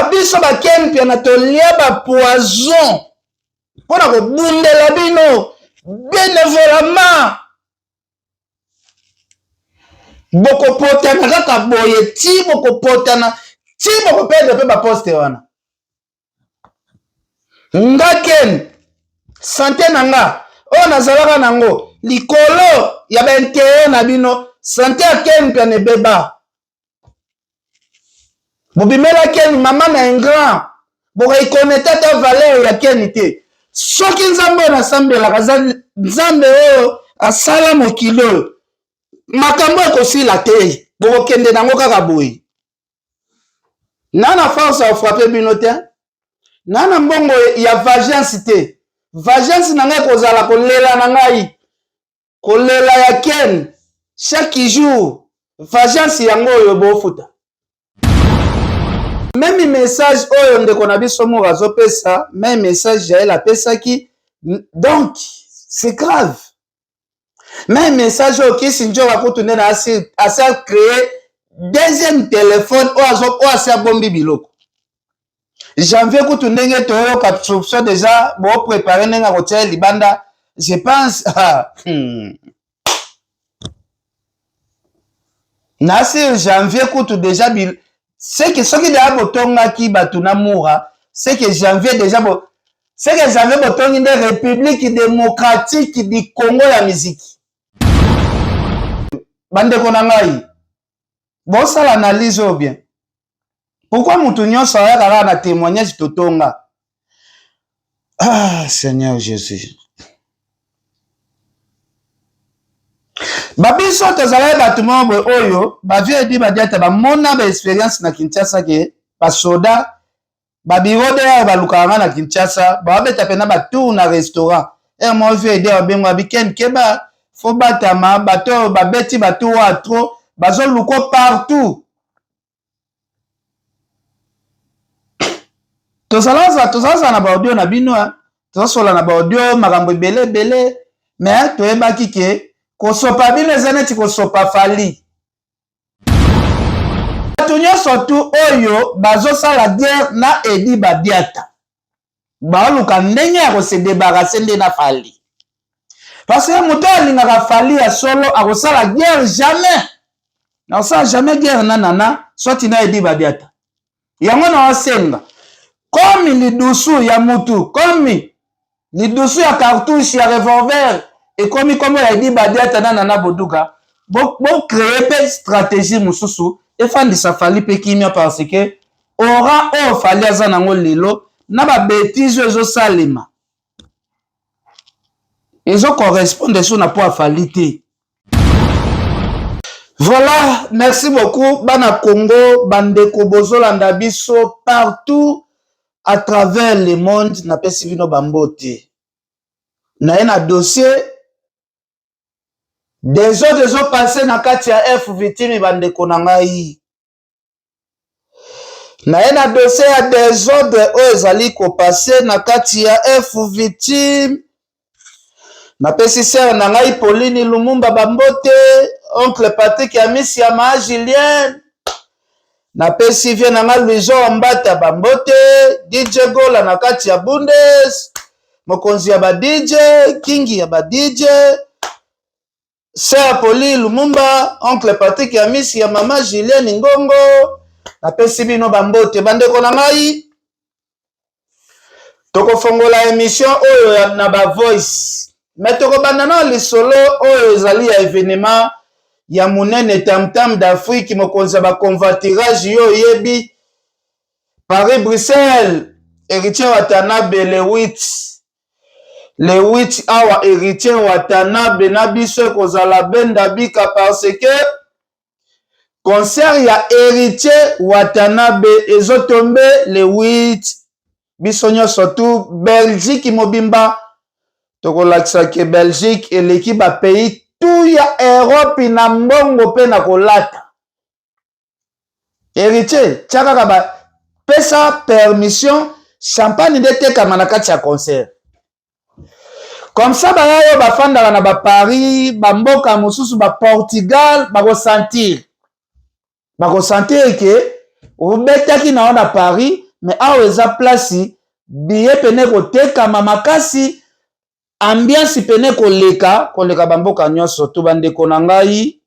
biso ba ken pia na tolia ba poison. Pona ko bundela bino bénévolement. Boko potana kaka boye ti boko potana ti boko perdre pe ba poste wana. Nga ken santé nanga o nazalaka nango likolo ya benteye na bino santé ya ken pia ne beba. Bobimela ken mama na ingran boko ikoneta ta valeur ya ken te. Soki nzambe na sambelaka nzambe oyo asala mokilo makambo ekosila te bokokende nango kaka boye. Nana force ya frappe bino te nana mbongo ya vagence te. Vagence na ngai kozala kolela na ngai kolela ya ken chaque jour vagence yango oyo bofuta. Même message oyo ndeko na biso mo azopesa même message Jaël apesaki donc c'est grave. Même message oyo kisi njoka kutunde na asa créer deuxième téléphone oyo asa bombi biloko. Janvier kutundenge toyoka soupçon déjà bo préparer nenga kotia libanda je pense na c'est janvier kutu déjà c'est que ce qui déjà botonga ki batuna moura c'est que janvier déjà c'est que janvier botongi de République démocratique du Congo ya musique. Bande konangai bon ça l'analyse ou bien pourquoi mutu nyonso ayaka na témoignage totonga. Ah Seigneur Jésus. Babiso tozala batuma bo oyo ba vie di badiata ba mona ba expérience na Kinshasa ke ba soda ba biro de ba lukanga na Kinshasa ba beta pena ba tour na restaurant mo vie de obengo biken keba fo batama bato ba beti bato wa trop bazo luko partout. Tozala na ba audio na bino tozosola na ba audio makambo belé mais toyebaki ke kosopa bino ezaneti kosopa fali. Bato nyonso tu oyo bazosala guerre na Edi Badiata baoluka ndenge ya kose débarrasser nde na fali. Parce que moto alingaka fali ya solo akosala guerre jamais. Na osala jamais guerre na nana soit na Edi Badiata. Yango na osenga comme lidusu ya mutu comme lidusu ya cartouche ya revolver et comme ya Edi Badiata na nana boduka bon créer pe stratégie mususu et fandisa fali pe kimia parce que aura o fali aza nango lelo na ba bêtise ezo salema ezo correspondre sur na po fali te. Voilà, merci beaucoup bana Congo bandeko bozolanda biso partout à travers le monde na pesi vino bambote na un dossier des autres passé na kati ya F victime bandeko na ngai na un dossier ya des autres o ezali ko passer na kati ya F victime na pesi sœur na ngai Pauline Lumumba bambote oncle Patrick Amisi ya ma Julien na pesi vie na nga Louison Mbata bambote DJ Gola na kati ya Bundes mokonzi ya ba DJ Kingi ya ba DJ Sœur Pauline Lumumba oncle Patrick Amisi ya mama Julien Ngongo na pesi bino bambote bandeko na ngai toko fongola émission oyo na ba voice mais toko bandana lisolo oyo ezali ya événement ya munene tam-tam d'Afrique mokonzi ba convoiturage yo yebi Paris Bruxelles héritier Watanabe le 8 awa héritier Watanabe na biso kozala benda bika parce que concert ya héritier Watanabe ezotombe le 8 biso nyonso tu Belgique mobimba tokolakisa ke Belgique et l'équipe a pays tout ya Europe na mbongo pe na kolata héritier tchaka ba pesa permission champagne de tekama na kati ya concert comme ça ba yo ba fanda na ba Paris ba mboka mosusu ba Portugal ba ko sentir ke obetaki na Paris mais awa eza place billet pene kotekama makasi, ambiance pene koleka bamboka nyonso. To bandeko na ngai,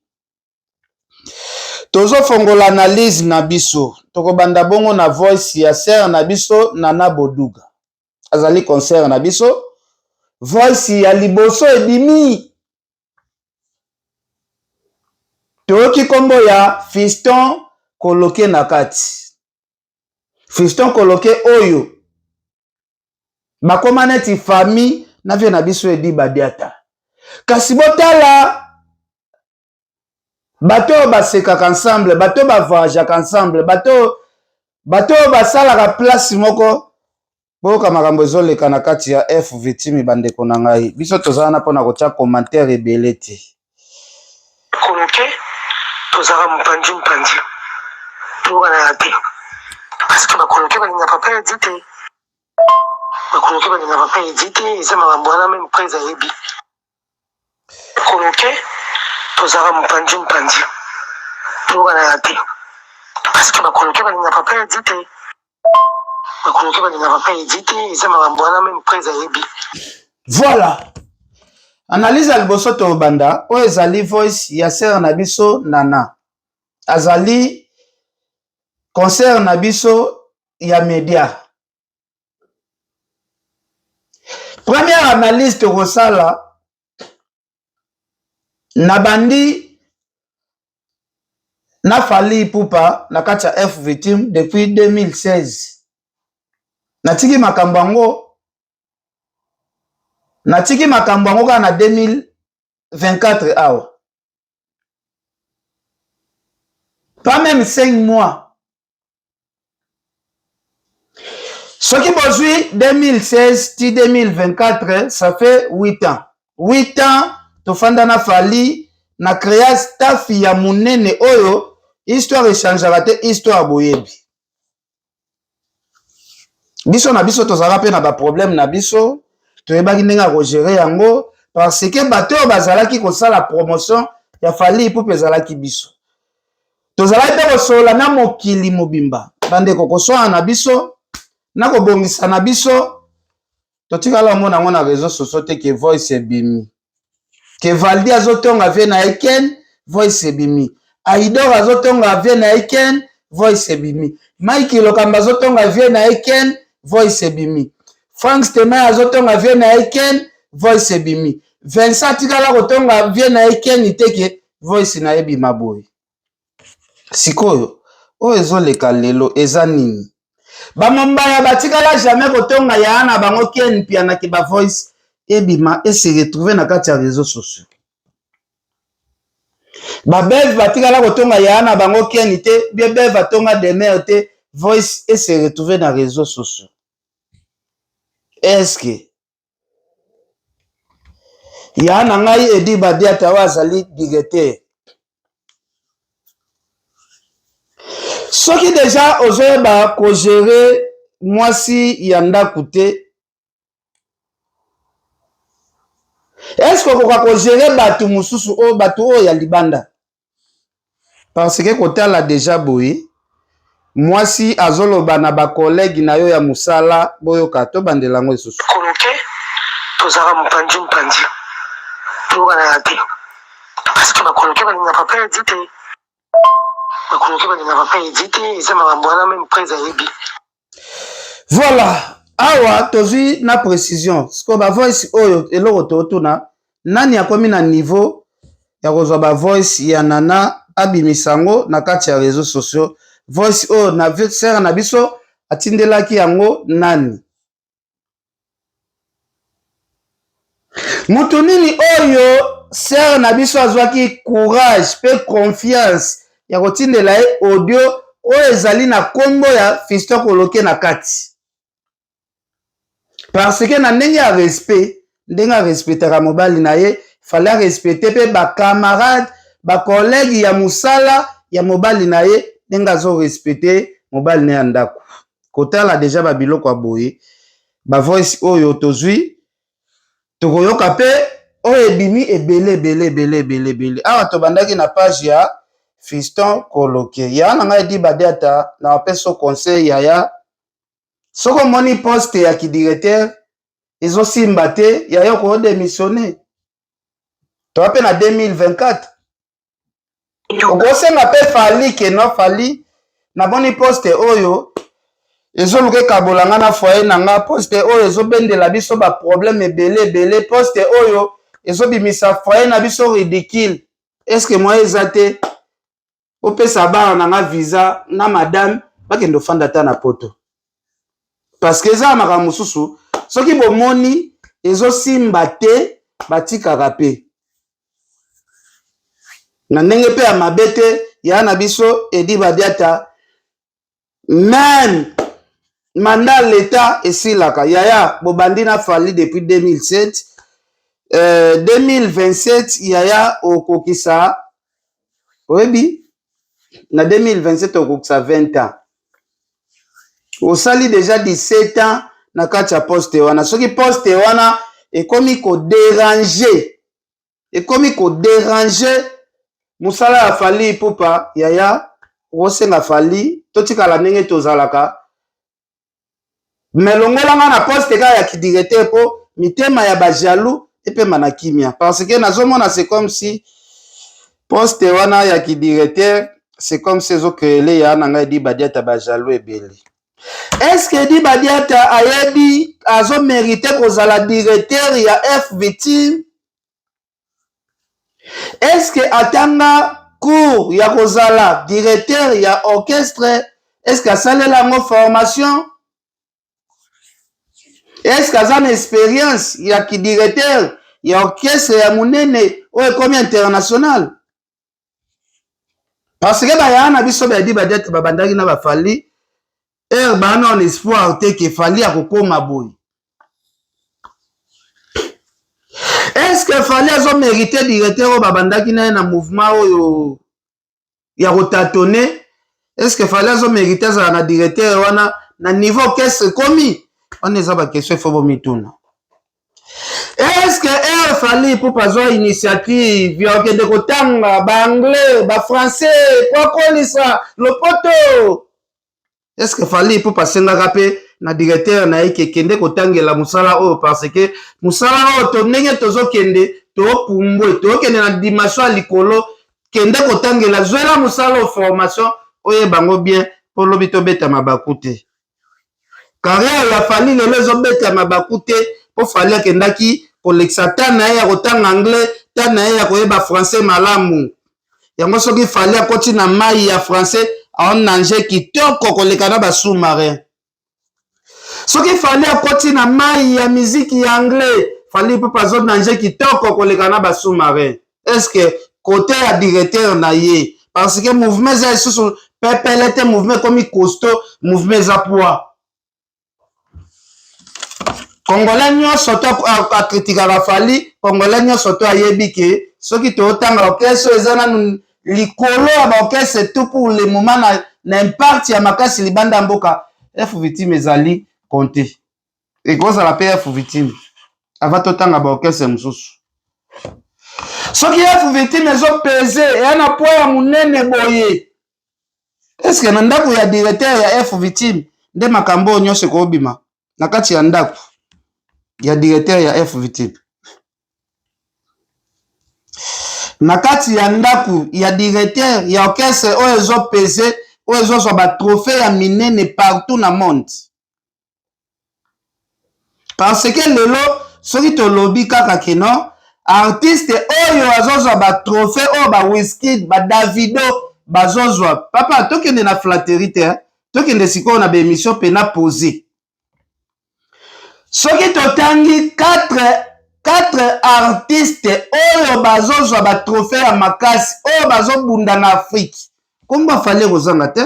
tozofongola analyse na biso, tokobanda bongo na voice ya sœur na biso Nana Boduga, azali concert na biso. Voice ya liboso ebimi, toyoki kombo ya Fiston Koloke na kati. Fiston Koloke oyo bakoma neti famille na vie na biso Edi Badiata. Kasi botala bato basekaka ensemble, bato bavoyageaka ensemble, bato basalaka place moko. Boka makambo ezoleka na kati ya FVT bandeko na ngai. Biso tozala na pona kotia commentaire ebele te. Koloke tozala mpanji boka na yate parce que bakoloke balinga papa edite, bakoloke balinga papa edite eza makambo wana même presa yebi. Koloke tozala mpanji boka na yate parce que bakoloke balinga papa edite, bakoloke balinga papa edite eza makambo wana même presa yebi. Voilà. Analyse ya liboso to banda oyo ezali voice ya sœur na biso Nana. Azali concert na biso ya media. Première analyse to kosala na bandi na Fally Ipupa na kati ya FVT depuis 2016. Natiki makambo yango ka na 2024 awa. Pas même 5 mois. Ce qui bozui 2016 ti 2024, ça fait 8 ans. 8 ans, tofanda na Fally na créa staff ya munene oyo, histoire échangeara te, histoire boyebi. Biso na biso tozala pe na ba problème na biso, toyebaki ndenge ko gérer yango parce que bato bazalaki kosala promotion ya Fally Ipupa ezalaki biso. Tozala pe kosola na mokili mobimba. Bandeko kosoa na biso na kobongisa na biso, totikala mona ngona réseaux sociaux te ke voice ebimi. Ke Valdi azotonga vie na Eken, voice ebimi. Aidor azotonga vie na Eken, voice ebimi. Mike Lokamba azotonga vie na Eken, voice ebimi. Frank Stemmer azotonga vie na Eken, voice ebimi. Vincent tikala kotonga vie na Eken iteke, voice na ebima boy. Sikoyo, oyo ezoleka lelo eza nini? Bamombaya batikala jamais kotonga ya na bango ken pia na ki ba voice ebima et se retrouver na kati ya réseaux sociaux. Ba bev batikala kotonga ya na bango ken te, bien bev batonga demer te, voice et se retrouver na réseaux sociaux. Est-ce que ya na ngai Edi Badiata wazali directeur? Soki déjà ozoyeba ko gérer mwasi ya ndaku te, est-ce que okoka ko gérer batu mususu o batu o ya libanda? Parce que kotala déjà boye mwasi azoloba na ba collègue na yo ya musala boyoka to bandelango isusu. Koloke tozala mpanji boka na yate parce que bakoloke balinga papa edite, bakoloke balinga papa edite eza makambo wana même presa yebi. Voilà, awa tozwi na précision. Siko ba voice oyo eloko totuna nani akomi na niveau ya kozwa ba voice ya Nana abimisango na kati ya réseaux sociaux. Voice oyo na sœur na biso atindelaki yango nani? Mutu nini oyo sœur na biso azwaki courage pe confiance ya kotindela ye audio oyo ezali na kombo ya Fiston Koloke na kati? Parce que na ndenge ya respect, ndenge ya respectaka mobali na ye, fallait respecter pe ba camarade, ba collègue ya musala ya mobali na ye, ndenge azo respecter mobali na ya ndako. Kotala déjà ba biloko aboye, ba voice oyo tozwi, tokoyoka pe oyo ebimi ebele. Awa tobandaki na page ya Fiston Koloke. Ya na ngai Edi Badiata na apeso conseil ya Soko moni poste ya ki directeur ezo simba te ya yo ko démissionner. To pe na 2024. Okosenga pe fali ke no fali na boni poste oyo ezo luke kabolanga na foyer nanga poste oyo ezo bendela biso ba problème belé poste oyo ezo bimisa foyer na biso ridicule. Est-ce que moi ezate opesa bana nanga visa na madame bakendo fanda ta na poto. Parce que eza makambo mosusu soki bomoni ezo simba te batikaka pe. Na ndenge pe ya mabete ya na biso Edi Badiata même mandat l'état esilaka yaya bobandi na fali depuis 2007 2027 yaya okokisa oyebi na 2027 okokisa 20 ans osali déjà 17 ans na kati ya poste wana soki poste wana ekomi koderange musala ya fali pupa yaya okosenga fali totikala ndenge tozalaka melongolanga na poste kaka ya kidirecteur po mitema ya bajalou epema na kimia parce que nazomona c'est comme si poste wana ya kidirecteur c'est comme si ezokreele ya na ngai Edi Badiata bajalou ebele. Est-ce que Edi Badiata ayebi azo mérité kozala directeur ya F victime? Est-ce que atanga cours ya kozala directeur ya orchestre? Est-ce que asalela ngo formation? Est-ce que aza na expérience ya ki directeur ya orchestre ya munene oyo ekomi international? Parce que baya na biso ba Edi Badiata babandaki na bafali bana on espoir te ke fali akokoma boye. Est-ce que fali azo mérité directeur oyo babandaki na ye na mouvement oyo ya kotatone? Est-ce que fali azo mérité azala na directeur wana na niveau orchestre komi? On eza ba question fo bomituna. Est-ce que fali pour pas initiative ya okende kotanga ba anglais ba français kwa kolisa lopoto? Est-ce que fali pour pas senga pe na directeur na yeke kende kotangela musala oyo parce que musala oyo to ndenge tozo kende to pumbwe to kende na dimension likolo kende kotangela zwela musala o formation oye bango bien pour lobito beta mabakute. Carrière ya fali lelo zo beta mabakute po fali akendaki koleksa tana ya kotanga anglais tana ya koyeba français malamu. Yango soki fali akoti na mai ya français on nage kitoko koleka na ba sous-marin. Soki fali akoti na mai ya miziki ya anglais fali pe pas nage kitoko koleka na ba sous-marin. Est-ce que côté ya directeur na ye parce que mouvement za susu pepelete mouvement comme costaud mouvement za poids. Congolais nyonso to akritikaka fali Congolais nyonso to ayebi ke soki totanga orchestre eza nanu likolo ya baorchestre tout pour le moment na impact ya makasi libanda mboka F victime ezali compté ekozala pe F victime ava totanga baorchestre mosusu soki F victime ezopese eya na poids ya monene boye est-ce que na ndako ya directeur ya F victime nde makambo oyo nyonso ekobima na kati ya ndako ya directeur ya F victime na kati ya ndaku ya directeur ya orchestre oyo ezopese oyo ezozwa batrophée ya minene partout na monde parce que lelo soki tolobi kaka keno artiste oyo azozwa batrophée oyo ba Wizkid ba Davido bazozwa papa tokende na flatterie te tokende sikoyo na baémission pena posé soki totangi 4 artistes oyo bazozwa ba trophée ya makasi oyo bazobunda na Afrique komba fallait kozanga te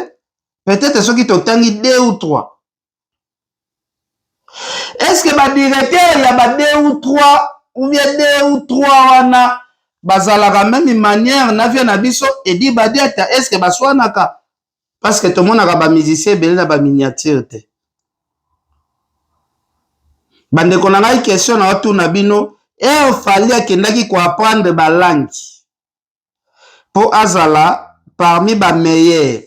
peut-être soki totangi 2 ou 3 est-ce que ba directeur ya ba 2 ou 3 ou bien 2 ou 3 wana bazalaka même manière na via na biso Edi Badiata est-ce que baswanaka parce que tout le monde a ba musicien belé na ba miniature te bandeko na ngai question na watu na bino fali akendaki ko apprendre ba langue pour azala parmi ba meilleurs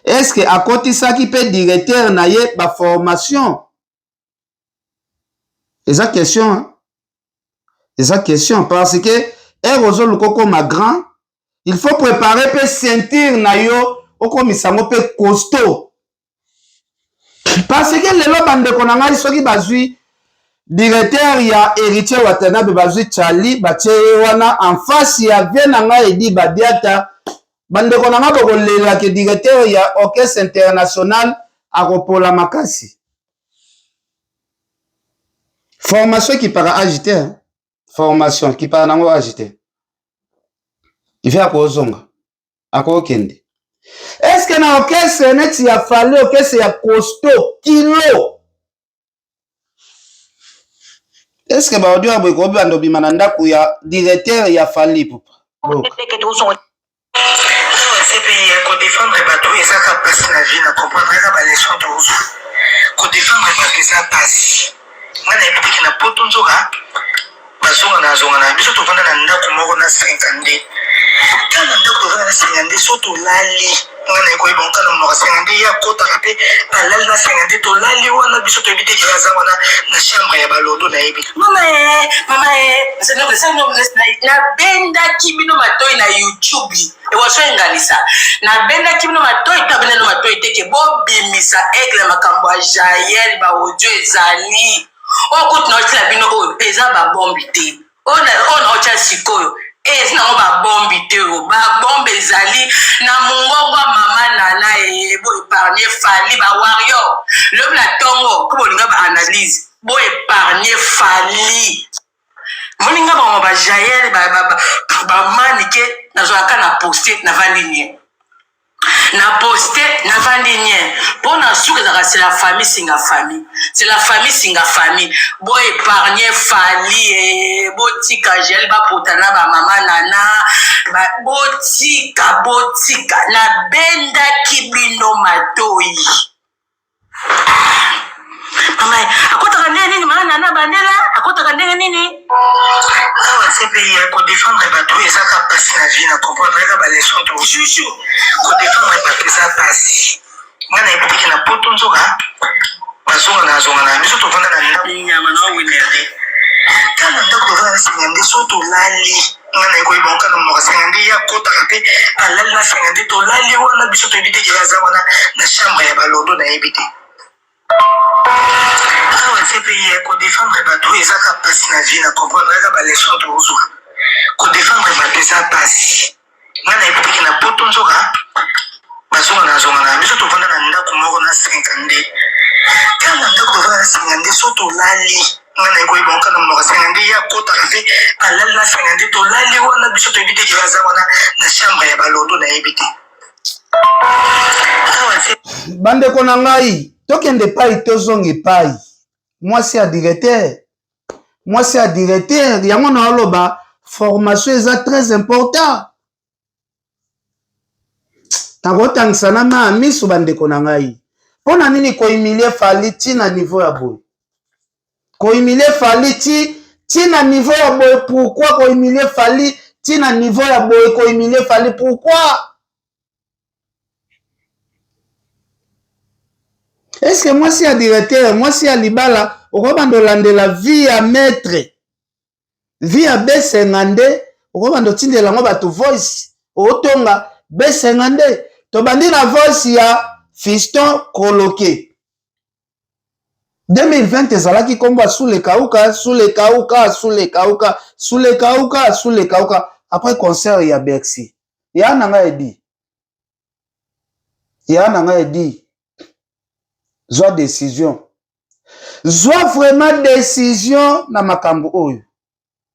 est-ce que akotisaki pe directeur na ye ba formation? Eza question, hein? Eza question parce que erozo lukoko ma grand, il faut préparer pe ceinture na yo oko misango pe costaud. Parce que lelo bande konanga soki bazui directeur ya héritier Watanabe bazui Charlie batie wana en face ya vienanga edi badiata bande konanga bokolela ke directeur ya orchestre international akopola makasi. Formation qui para agiter, hein? Formation qui para nango agiter. Il fait akozonga. Akokende. Est-ce que na orchestre net ya fallu orchestre ya costaud kilo? Est-ce que ba audio aboy ko bando bimana ndaku ya directeur ya falli papa? Ko défendre bateau eza ka passe na vie na comprendre ka ba leçon tozo. Ko défendre bateau eza passe. Mwana ebitiki na poto nzoka bazonga na biso tovanda na ndako moko na 50. Kana ndako tovanda na 50 soto lali. Mwana ekoyeba nkana mnoka 50 ya kota kape alali na 50 to lali wana biso tobitiki baza wana na chambre ya balodo na yebi. Mama na benda kibino matoi na YouTube. Ewaso engalisa. Na benda kibino matoi tabena no matoi teke bo bimisa aigle makambo ya Jael ba audio ezali. Okut na otila bino oyo eza ba bombi te. Ona ocha sikoyo. Sina ngo ba bombi te o ba bombe ezali na mungongwa mama nana bo épargner fali ba warrior. Le la tongo ko bolinga ba analyse. Bo épargner fali. Moninga ba Jael ba manike na zoaka na poster na vandinie. Na poster na vandinie. Bon na souka c'est la famille singa famille. C'est la famille singa famille. Bo épargner fali bo tika gel ba potana ba mama nana ba botika na benda kibino matoi. Mama, akotaka nini mama nana bandela? Akotaka nini? Ah, c'est payé pour défendre bateau et ça ka passe na vie na comprendre ka ba leçon to. Chouchou. Pour défendre bateau ça passe. Mwana ebitiki na poto nzoka bazonga na biso tovanda na ndako nyama na winerde. Kana ndako tovanda na 50 soto lali. Mwana ekoyeba nkana mnoka 50 ya kota kape alali na 50 to lali wana biso tobitiki baza wana na chambre ya balodo na yebite. Ah, c'est payé pour défendre bateau et ça ka passe na vie na comprendre ka ba leçon tozo. Ko défendre bateau ça passe. Mwana ebitiki na poto nzoka bazonga na biso tovanda na ndako moko na 50. Kana ndako tovanda na 50 soto lali. Mwana ekoyeba nkana mnoka 50 ya kota kape alali na 50 to lali wana biso tobitiki baza wana na chambre ya balodo na yebite. Bandeko na ngai tokende pai tozonga epai mwasi ya directeur yango na oloba formation eza très important. Nakotangisa na ma miso bandeko na ngai mpona nini kohumilie fali ti na niveau ya boye, kohumilie fali ti na niveau ya boye. Pourquoi kohumilie fali ti na niveau ya boye? Kohumilie fali pourquoi? Est-ce que moi si ya directeur, moi si ya libala okobanda olandela vie ya maître, vie ya B50 okobanda otindela ngo bato voice otonga B50 tobandi na voice ya Fiston Coloqué 2020 ezalaki komba sous le kauka après concert ya Bercy ya nanga edi Zwa décision. Zwa vraiment décision na makambo oyo.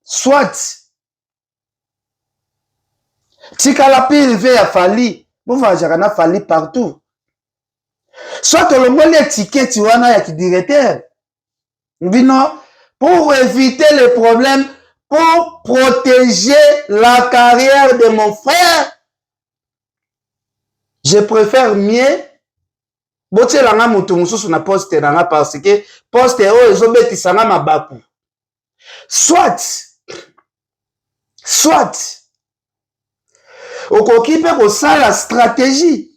Soit tikala privé ya fali, bovajaka na fali partout. Soit olongoli étiquette wana ya directeur. Bino pour éviter les problèmes, pour protéger la carrière de mon frère. Je préfère mieux botielanga moto mosusu na poste nanga parce que poste oyo ezobetisanga mabaku. Soit okoki mpe kosala stratégie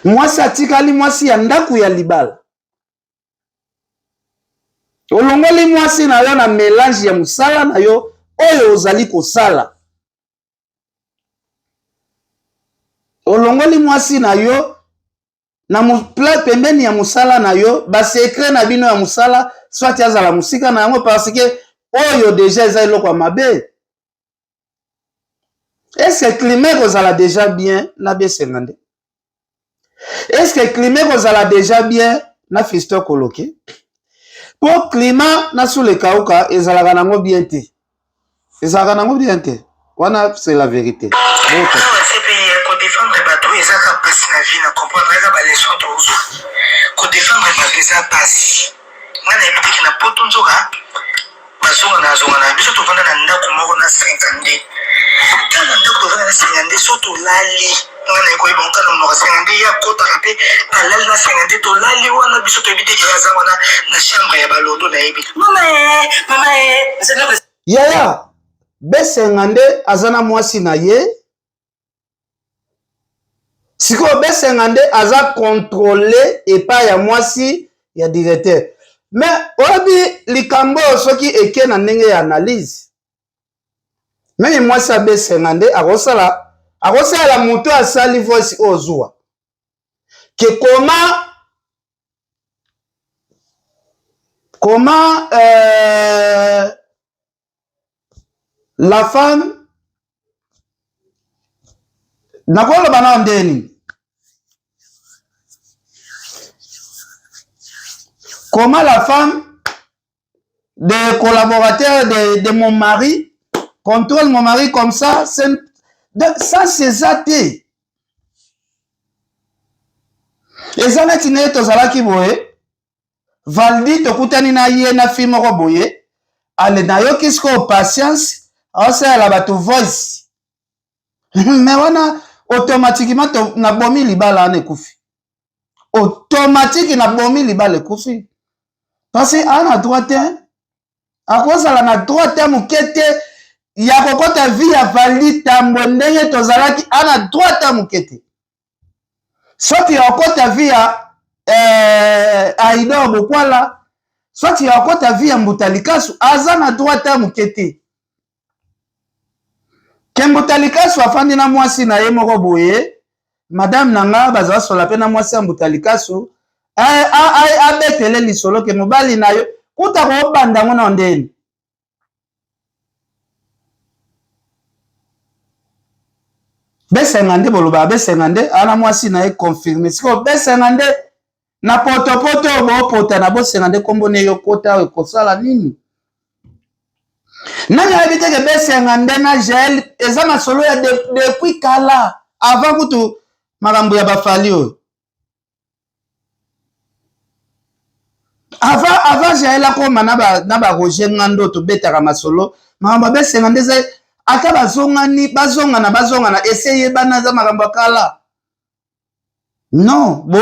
mwasi atikali mwasi ya ndaku ya libala olongoli mwasi na yo na mélange ya musala na yo oyo ozali kosala olongoli mwasi na yo na pembeni ya musala na yo basekre na bino ya musala soit azala musika na yango parce que oyo déjà eza eloko ya mabe. Est-ce que climat kozala déjà bien na B50? Est-ce que climat kozala déjà bien na Fiston Koloke? Pour climat na sous le kauka ezalaka nango bien te. Ezalaka nango bien te. Wana c'est la vérité. Défendre bateau ezaka pasi na vie na comprendre eza ba leçon tozo ko défendre bateau eza pasi ngana ebitiki na poto nzoka bazonga na biso tovanda na ndako moko na 50 kana ndako tovanda na 50 so tolali ngana ekoyeba nkana moko 50 ya kota rape alali na 50 tolali wana biso tobitiki baza wana na chambre ya balodo na yebi mama yaya B50 azana mwasi na ye siko B50 aza contrôlé epai ya mwasi ya directeur mais obi likambo soki eke na ndenge ya analyse même mwasi ya B50 akosala moto asali voice ozwa que comment la femme nakoloba na ndeni comment la femme de collaborateur de mon mari contrôle mon mari comme ça ça c'est ça te eza neti nde tozalaki boye valdi tokutani na ye na fi moko boye ale nayoki sikoyo patience aosalela bato voice mais wana automatiquement nabomi libala wana ekufi automatique nabomi libala ekufi parce que ana droit te akozala na droit te moke te ya kokota vi ya vali tambo ndenge tozalaki ana droit te moke te soki okota vi ya Aïdor Bokwala soki okota vi ya Mbuta Likasu aza na droit te moke te ke Mbuta Likasu afandi na mwasi na ye moko boye madame nanga bazala sola pe na mwasi ya Mbuta Likasu abetele lisolo ke mobali na yo kuta kobanda ngo na ndeni B50 boloba B50 ana mwasi na ye confirmer siko B50 na potopoto bopota na B50 kombo ne yo kota ekosala nini nani habite ke B50 na gel eza masolo ya depuis kala avant kutu makambo ya bafali oyo avant jaela koma na ba Roger Ngando to betaka masolo makambo B50 eza ata bazongana essayer bana za makambo kala non bo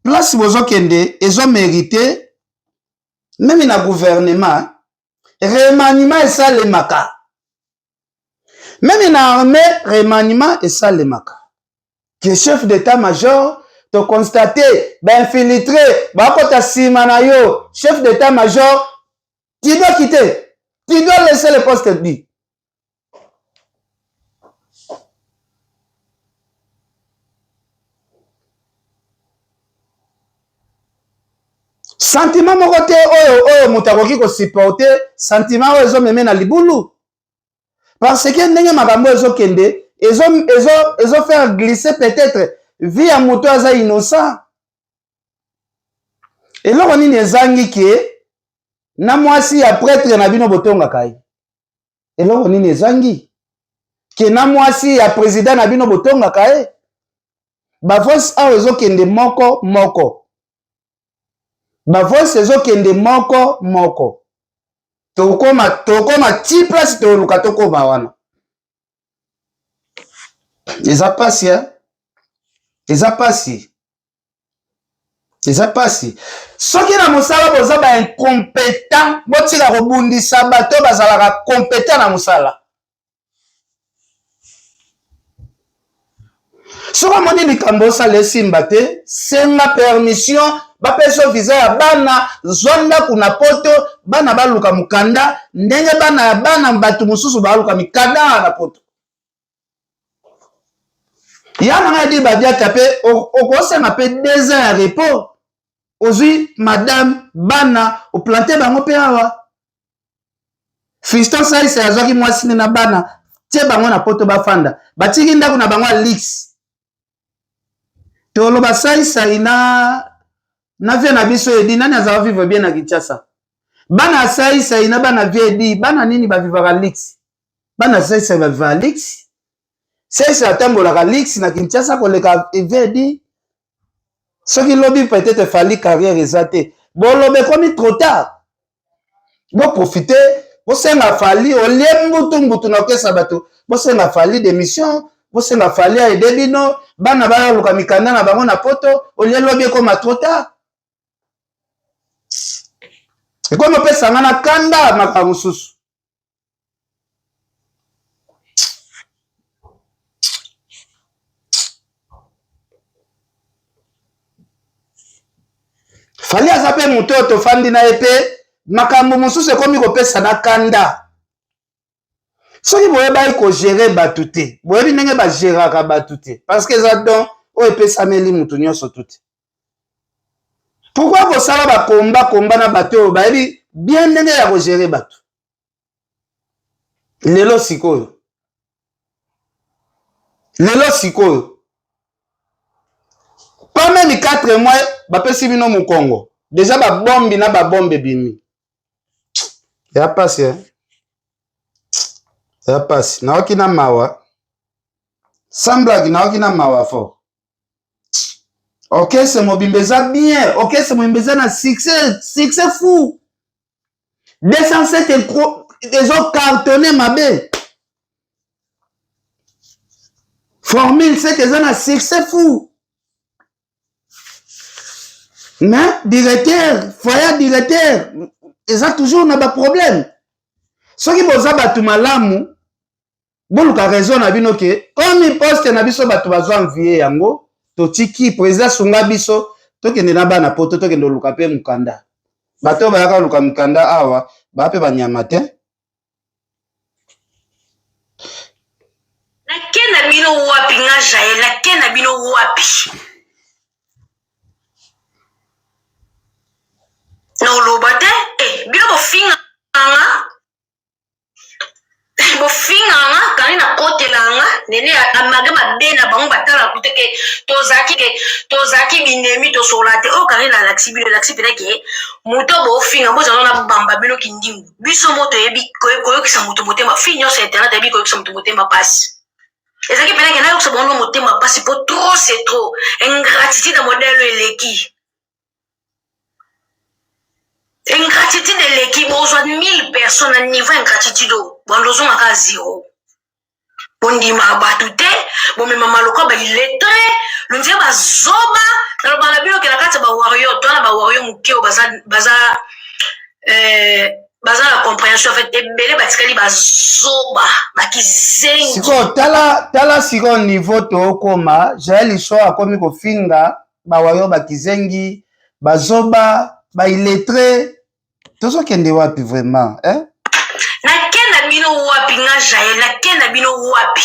place bozokende ezo mérité même na gouvernement remaniement esalemaka même na armée remaniement esalemaka que chef d'état-major to constater infiltré bakota nsima na yo chef d'état-major tu dois quitter tu dois laisser le poste dit sentiment moko te oyo moto akoki kosupporte sentiment oyo ezomeme na libulu parce que ndenge makambo ezokende ezofaire glisser peut-être vie ya moto aza innocent eloko nini ezangi ke na mwasi ya prêtre na bino botongaka ye eloko nini ezangi ke na mwasi ya président na bino botongaka ye bavoice awa ezokende moko bavoice ezokende moko tokoma ti place toluka tokoma wana eza pasi eza pasi soki na mosala boza ba incompétent botika kobundisa bato bazalaka compétent na mosala Soko moni likambo sa lesimba te, senga permission, ba peso visa ya bana, zonda kuna poto, bana baluka mukanda, ndenge bana ya bana mbatu mususu baluka mikanda na poto. Yana nga di Badiata pe, okosenga pe 2 ans ya repos. Ozui, madame, bana, o planté bango pe awa. Fiston sa isa azwaki mwasi na bana, tie bango na poto bafanda. Batiki ndako na bango Alix. Tolo ba sa isa na vie na biso edi, nani azawa vivre bien na Kinshasa. Bana sa isa ina bana vie edi, bana nini ba vivre Alix. Bana sa isa ba vivre Alix. Sa isa atambola Alix na Kinshasa koleka vie edi. Ce qui lobby peut-être fallu carrière exate. Bon lobby comme trop tard. Bon profiter, bon senga fali o lembutu na kesa bato. Bon senga fali d'émission, bon senga fali a edebino, bana ba luka mikanda na bango na poto, o lobby comme trop tard. Et comme on peut sangana kanda makamususu. Fali azape mutoto fandi na epe makambo mususu ekomi kopesa na kanda. Soki boye bai ko gérer batu te, boye ndenge ba géraka batu te parce que ça don o epesa meli mutu nyonso tout. Pourquoi bosala ba komba na batu o bayebi bien ndenge ya ko gérer batu. Lelo sikoyo. Pas même 4 mois, bapesi bino mu Congo. Déjà ba bombi na ba bombe bimi. Ya passe hein. Ya passe. Na okina mawa. Sambla na okina mawa fo. OK, c'est mobimbeza bien. OK, c'est mobimbeza na succès fou. 207 des autres cartonnés mabe. Formule c'est que ça na succès fou. Mais directeur, foyer directeur, ils ont toujours un problème. Ce qui vous a battu malamu, bon ka raison na bino ke, comme il poste na biso batu bazo envier yango, to tiki président sunga biso, to kende na bana poto to kende luka pe mukanda. Bato ba yaka luka mukanda awa, ba pe banyama te. Na kena bino wapi nga jaye, na kena bino wapi. No lobate, bino bofinga nga. Bofinga nga, kani na kote langa, nene amage mabena bango batala kuteke tozaki binemi to solate o kani na laksi peneke moto bofinga moza na bamba bino kindingu. Biso moto yebi koyokisa moto motema finyo sur internet yebi koyokisa moto motema pasi. Ezaki peneke na yokisa bono motema pasi po trop c'est trop. Ingratitude na modèle eleki. Ingratitude de l'équipe, besoin de 1000 personnes à niveau ingratitude. Bon, nous sommes à 0. Bon, dit ma batute, bon, mais maman, le corps, il est très. Le dieu, bah, zoba, dans le banabilo, qui a la carte, bah, warrior, toi, bah, warrior, mouké, baza, la compréhension, en fait, et belé, bah, tikali, bah, zoba, bah, qui zengi. Siko, tala, siko, niveau, to, koma, j'ai l'histoire, comme, ko finga, bah, warrior, bah, qui zengi, bah, zoba, bah, illettré. Tout ce qui est wapi vraiment, hein? Na kena bino wapi nga jaye, na kena bino wapi.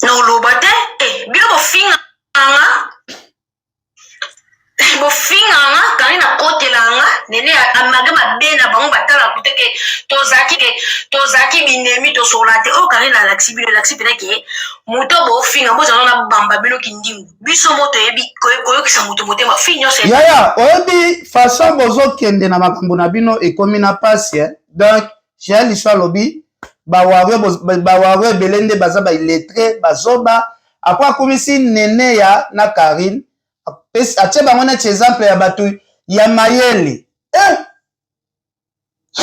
No lobate, bino bofinga nga. Bofinga nga, kani na kote langa, nene amage mabena bango batala kuteke tozaki binemi to solate o kani na laksi peneke moto bofinga moza na bamba bino kindingu. Biso moto yebi koyokisa moto motema finyo se. Yaya, oyebi façon bozo kende na makambo na bino ekomi na pasi hein. Donc, j'ai l'histoire lobby ba wawe belende baza ba illettré bazoba après komisi nene ya na Karine. Atie bango na exemple ya batu ya mayele.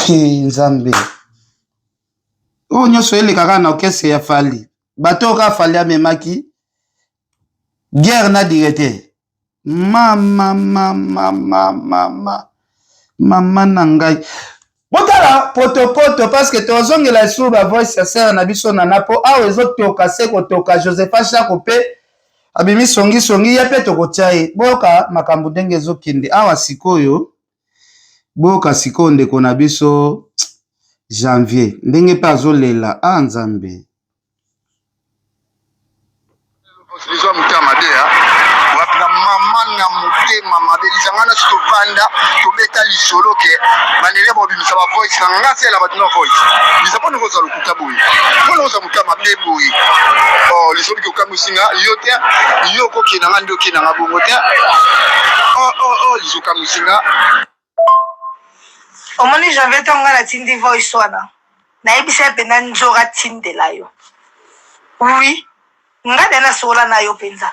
Nzambe. O nyoso ele kaka na okese ya fali. Bato ka fali amemaki. Guerre na direte. Mama na ngai. botala poto parce que tozongela sur ba voice ya sœur na biso nana po awa ezotoka se kotoka Josepha Chako pe abimi songi ya pe tokotia ye boyoka makambo ndenge ezokende awa sikoyo boyoka sikoyo ndeko na biso janvier ndenge mpe azolela nzambe lizo mutama dea wapina mama na mutema mabe lizangana sitovanda tobeta lisolo ke manele bobimisa ba voice na ngasela batina voice lizapo ngoza lukuta boyi pona oza mutama be boyi oh lisolo ke kamusinga yote yoko ke na ngando ke na ngabongo te oh lizo kamusinga omoni janvier tonga na tindi voice wana nayebisa pe na nzora tindela yo oui nga de na sola na yo penza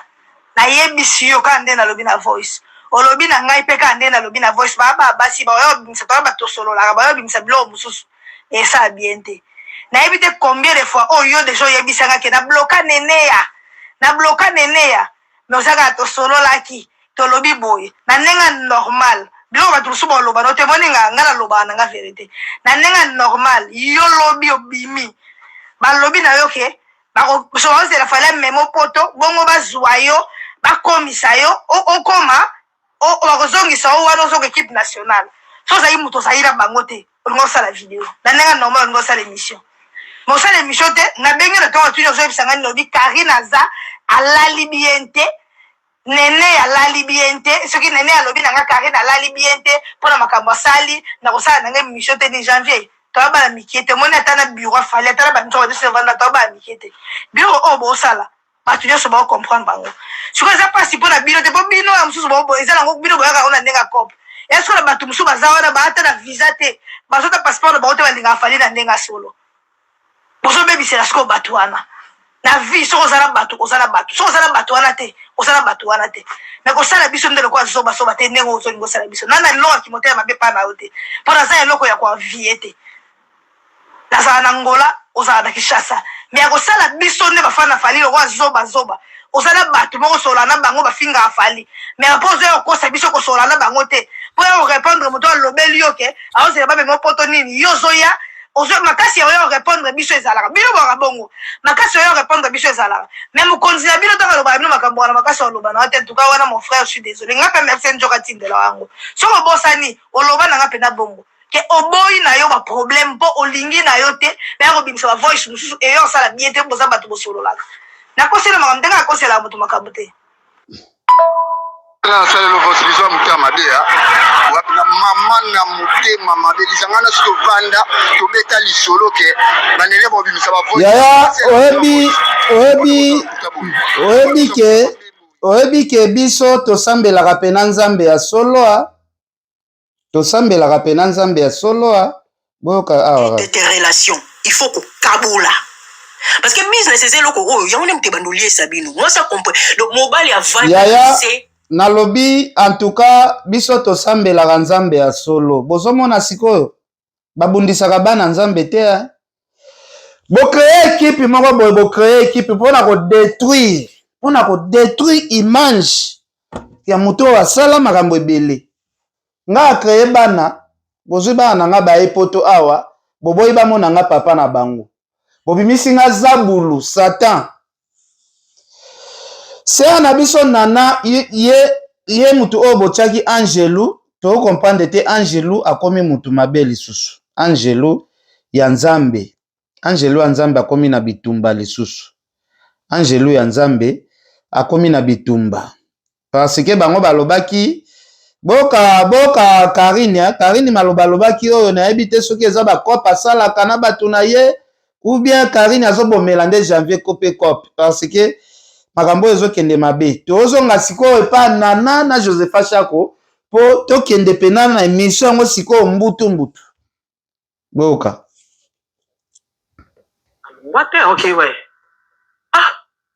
nayebisi yo ka nde nalobi na voice olobi na ngai pe ka nde nalobi na voice baba basi ba yo bimisa to ba tosolola ba yo bimisa bilo mususu esa bien te nayebi te combien de fois yo déjà yebisa nga ke na bloka neneya mais osaka tosolola ki tolobi boye na nenga normal bilo ba tusuba oloba no te moninga nga na loba na nga vérité na nenga normal yo lobi obimi ba lobi na yo ke so la fallait memo poto bongo bazwa yo bakomisa yo okoma bakozongisa o wana ozoka équipe nationale so ozali moto ozalira bango te olingo osala video na ndenge normal olingo osala émission mais osala émission te nabengi na ntongo tuni ozoyebisa ngai lobi Karine aza alali bien te nene alali bien te soki nene alobi na nga Karine alali bien te mpona makambo asali na kosala na ngai émission te ni janvier toba la mikete moni atana bureau fallait atana ba nto de se vendre toba la mikete bureau bo sala batu nyonso ba comprendre bango siko za pasi pona bino te bo bino ya mususu bo ezala ngo bino boyaka ona ndenga cop est-ce que batu mususu baza wana ba atana visa te bazota passeport ba ote balinga fallait na ndenga solo bozo bebisi la siko batu wana na vie soko zala batu soko zala batu wana te osala batu wana te mais kosala biso ndelo kwa soba te ndengo ozolingo sala biso nana loka kimote mabe pa na ote pona za eloko ya kwa vie te nazala na ngola ozala na kishasa me akosala biso nde bafana na fali lokwa zoba ozala bato moko kosola na bango bafinga afali me apo ozoya kokosa biso kosola na bango te mpo ya korépondre moto alobeli yo ke aozela bamema poto nini yo ozoya makasi oyo orépondre biso ezalaka bino bwaka bongo makasi oyo orépondre biso ezalaka me mokonzi na bino ntango alobaka bino makambo wana makasi oloba na te tuka wana mon frère je suis désolé nga mpe merci njoka tindela wango soko obosani oloba na nga mpena bongo ke oboyi na yo ba problème mpo olingi na yo te baya kobimisa ba voice mosusu eyo osala bien te boza bato bosololaka nakosela makambo ndenge akosela moto makambo te nasalelo voice lizo mutama dea wapina mama na mutema mabe lizangana sitovanda tobeta lisolo ke manele bobimisa ba voice yaya oyebi ke biso tosambelaka pena nzambe ya solo tosambelaka pena nzambe ya solo boyoka awa tes relations il faut que kabula parce que business c'est loko oyo yango ne mte bandolier sabino moi ça comprend donc mobile ya yaya nalobi en tout cas biso tosambelaka nzambe ya solo bozomona sikoyo babundisaka bana nzambe te bocreye équipe moko boye bocreye équipe mpona kodétruire image ya moto oyo asala makambo ebele nga akreye bana bozwi bana na nga baye poto awa boboyi bamona nga papa na bango bobimisi nga zabulu satan sere na biso nana ye mutu oyo botiaki angelu tokokomprendre te angelu akomi mutu mabe lisusu angelu ya nzambe akomi na bitumba lisusu angelu ya nzambe akomi na bitumba parce que bango balobaki boka Karine maloba alobaki oyo nayebi te soki eza bakope asalaka na bato na ye ou bien Karine azobomela nde janvier kope kope parce que makambo oyo ezokende mabe tozonga sikoyo epa nana na Josepha Chako mpo tokende pena na émission yango sikoyo mbutu boka ok ouais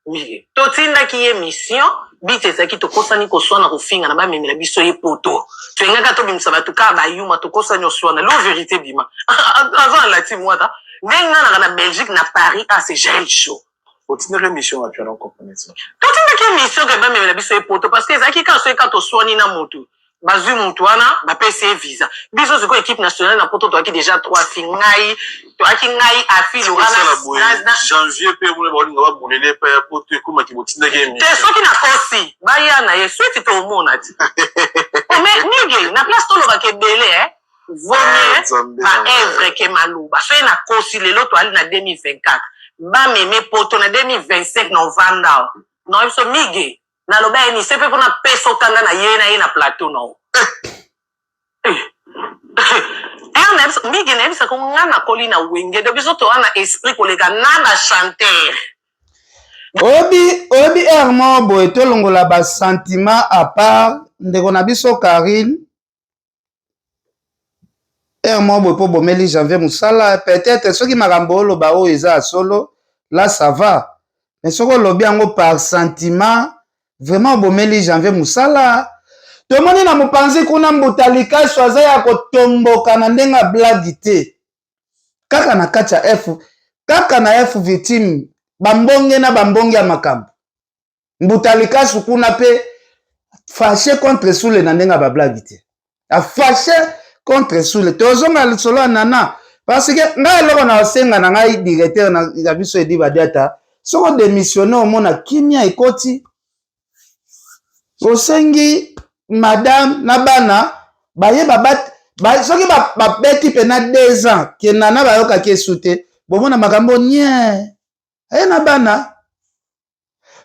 oui totindaki ye mission bite ezalaki tokosani koswana kofinga na bamemela biso ye poto toyengaka tobimisa bato kaka bayuma tokosani oswana lo vérité bima aza alati mwata ndenge nga naka na Belgique na Paris c'est Jaël Chaud otindaka émission wapi alors comprendre totindaki émission ke bamemela biso ye poto parce que ezalaki ka soki ka toswani na motu bazui mutu wana bapesi visa biso siko équipe nationale na poto toaki déjà 3 fingai toaki ngai afilo wana janvier pe mule balinga babulele pa ya poto ekoma kibotinda game te soki na kosi baya na ye suite to mona ti mais nige na place to loka ke belé vaut ba œuvre ke maluba so na kosi lelo to ali na 2024 ba meme poto na 2025 novembre non so mige na loba ni sepe pona peso kanga na ye na plateau no mige na bisa ko ngana kolina wenge de biso to ana esprit kolega na chanteur obi ermo boye tolongola ba sentiment à part ndeko na biso Karine ermo boye po bomeli janvier musala peut-être soki makambo oloba oyo eza solo là ça va mais soko lobi yango par sentiment vraiment bomeli janvier musala tomoni na mopanzi kuna Mbutalika aza ya kotomboka na ndenga blague te kaka na kati ya F kaka na F victime bambonge na bambonge ya makambo Mbutalika kuna pe fâché contre Soule na ndenga ba blague te a fâché contre Soule tozonga lisolo nana parce que ngai loko na osenga na ngai directeur na biso Edi Badiata soko démissionner au mona kimia ekoti osengi madame na bana baye soki babeti pena 2 ans ke nana bayoka kesute bomona makambo nye aye na bana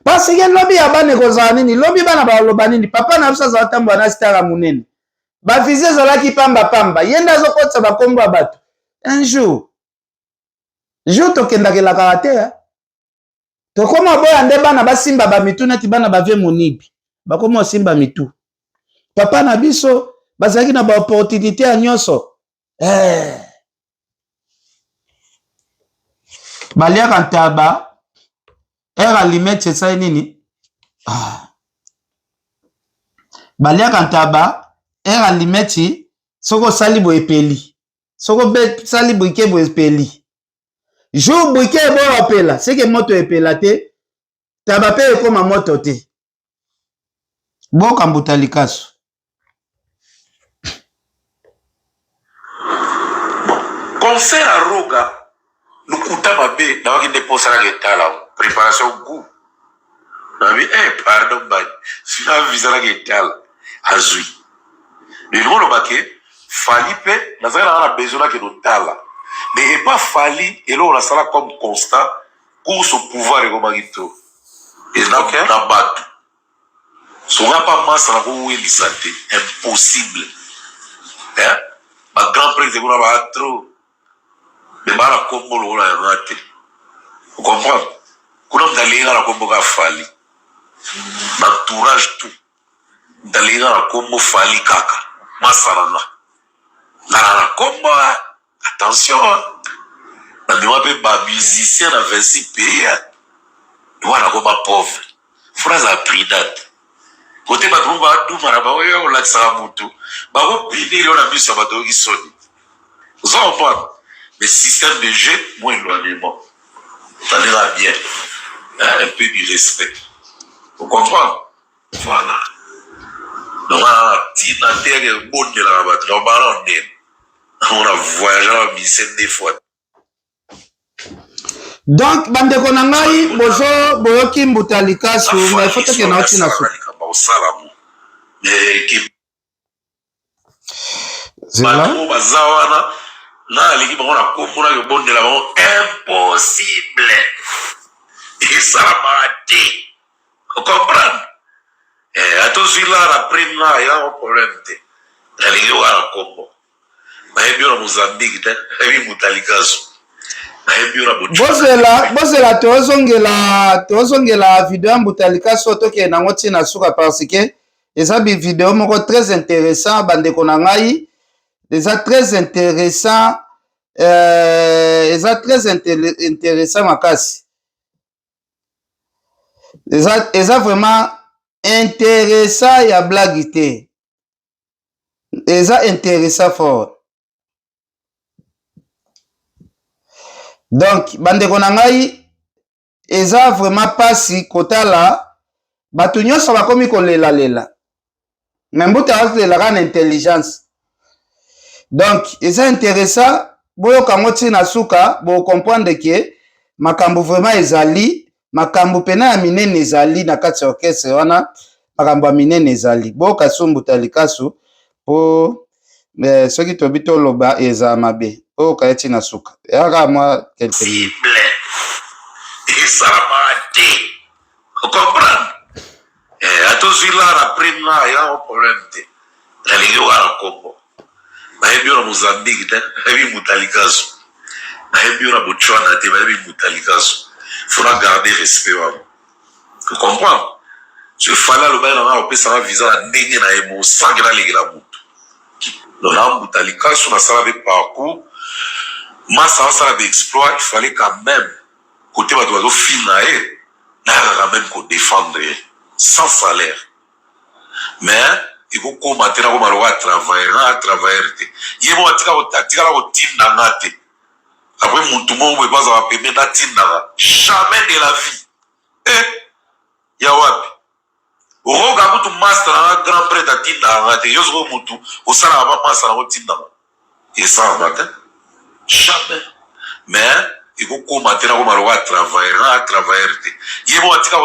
parce que lobi ya bana ekozala nini lobi bana baloba nini papa na biso azala tambola na stara munene bafize ezalaki pamba ye nde azokotisa bakombo ya bato un jour tokendakelaka te tokoma boya nde bana basimba bamitu neti bana bavie monibi bakoma osimba mitu papa na biso bazalaki na baopportunité ya nyonso baliaka ntaba era limete esali nini baliaka ntaba era limeti soko osali boye epeli soko osali brike boye epeli jour brike eboyo opela seke moto epela te taba mpe ekoma moto te boka Mbutalika concert à Roga nous kuta mabe na waki déposer la getala préparation goût na bi pardon ba sina visa la getala azui le rôle baké fali pe na zala na besoin que dotala mais pas fali et là on a ça comme constant course au pouvoir et comme gito et na battu souvent pas masse na ko weli santé impossible hein ma grand prix de kuna ba trop mais mara kombo lo la raté vous comprenez kuna mdalinga na kombo ka fali l'entourage tout mdalinga na kombo fali kaka masarana na kombo attention na bima pe ba musicien na 26 pays doit komba pauvre phrase à prix date côté ba trouva du maraba oyo la tsamutu ba ko pili na biso ba dogi soni vous comprenez le système de jeu moins éloignement ça ira bien un peu du respect vous comprenez voilà donc na terre bonne de la batte on va on a voyagé à Missen des fois donc bandeko na ngai boyoki Mbutalika mais faut que na otina so salamu bato bazawana na aliki bango na kombo na kobondela bango impossible esalamaka te ocomprendre atozwi la na prime na ya problème te alingi oka na kombo nayebi yo na Mozambique te nayebi Mbutalika nayebi yo na bozela tozongela video ya Mbutalika so tokende nango ntina suka parce que eza bivideo moko très intéressant bandeko na ngai eza très intéressant intéressant makasi eza vraiment intéressant ya blague te eza intéressant fort donc bandeko na ngai eza vraiment pasi kotala bato nyonso bakomi kolelalela mais mbuta azelaka na intelligence. Donc c'est intéressant boyoka ngoti na suka bo comprendre que makambo vraiment ezali makambo pena ya minene ezali na kati ya orchestre wana makambo ya minene ezali boyoka so Mbuta Likasu po soki tobi toloba eza mabe boyoka eti na suka yaka mwa quelque cible esalama te comprendre atozwi lara prime na ya problème te nalingi wala kombo nayebi yo na Mozambique te nayebi Mbuta Likasu nayebi yo na Botswana te nayebi Mbuta Likasu faudra garder respect wana tu comprends ce fala lo bana na opesa visa na ndenge na emo sangira legela mutu donc na Mbuta Likasu na sala avec parcours massa sala d'exploit il fallait quand même côté bato bazo finae na quand même ko défendre sans salaire mais il faut qu'on mette na ko maloka travailler te yebo atika la routine na te après mutu mo be baza ba pembe na tinda jamais de la vie ya wapi oga kutu master na grand prêtre atinda te yozo mutu osala ba master na tinda et ça va te jamais mais il faut qu'on mette na ko maloka travailler te yebo atika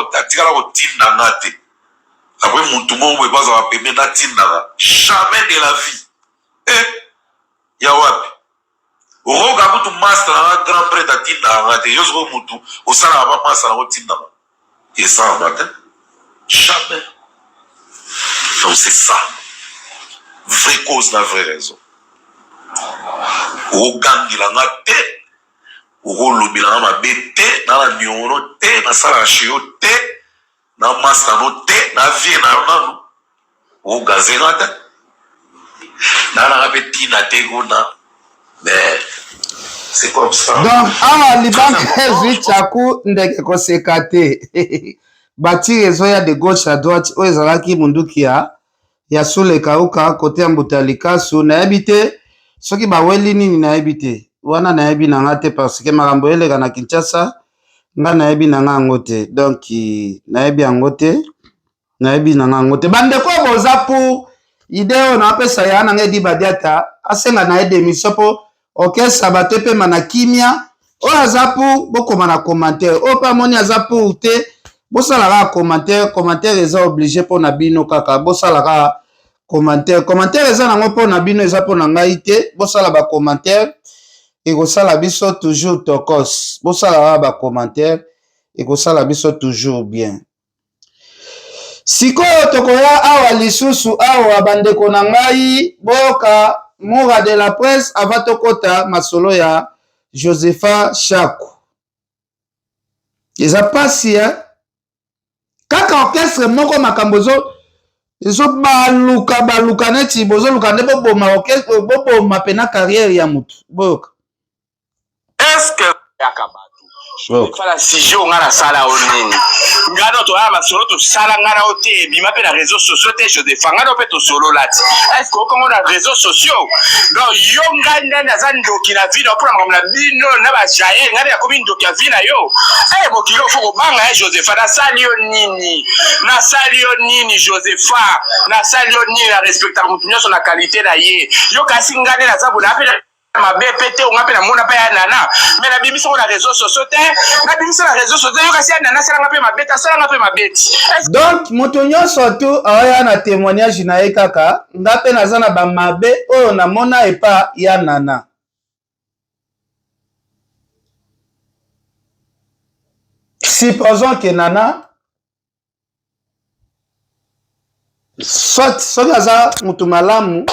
la routine na te après mutu mo be baza ba pembe na tinda jamais de la vie ya wapi oga kutu master na grand prêtre atinda te yozo mutu osala ba master na tinda et ça va te jamais. Donc c'est ça vraie cause, la vraie raison. Ogangilanga te ogolobelanga mabe te na la nyono te na sala shio te na masano te na vie na nanu ogazenga te na la betina te gona mais c'est comme ça. Donc libanke zichaku ndeke kosekate bati rezo ya de gauche à droite o ezalaki munduki ya Sule Kauka côté Mbuta Likasu nayebi te soki baweli nini nayebi te wana nayebi nanga te parce que makambo eleka na Kinshasa nga nayebi nanga yango te donc nayebi yango te nayebi nanga yango te bandeko boza pour idée oyo napesa ya nanga Edi Badiata asenga na ede émission po orchestre bato epema na kimia oyo aza pour bokoma na commentaire oyo pa moni aza pour te bosalaka commentaire eza obligé pour na bino kaka bosalaka commentaire eza nango pour na bino eza pour na ngai te bosala ba commentaire ekosala biso toujours tokos bosalaka ba commentaire ekosala biso toujours bien sikoyo tokoya awa lisusu awa bandeko na ngai boka Moura de la presse avant tokota masolo ya Josepha Shaku eza pasi kaka orchestre moko makambo zo baluka neti bozo luka nde boboma orchestre boboma pena carrière ya mutu boyoka est-ce que fala sijo nga na sala onini ngano to ama solo to sala ngana ote bima pe na réseaux sociaux te je défends ngano pe to solo lati est-ce que comment na réseaux sociaux donc yo nganda na zando kina vino pour na bino na ba jaye ngana ya komi ndo kia vina yo bokilo foko banga Josepha na sali nini Josepha na sali nini na respecta mutu nyonso na qualité na ye yo kasi ngane na zabu na pe ma BPT on appelle mon appel nana mais la bibi sur la réseau sociaux na bibi sur la réseau sociaux yo kasi nana sala ngape ma beta sala ngape ma beti donc motonyo surtout aya na témoignage na ye kaka ngape naza na ba mabe oyo na mona epa ya nana supposons que nana soit soki aza mutu malamu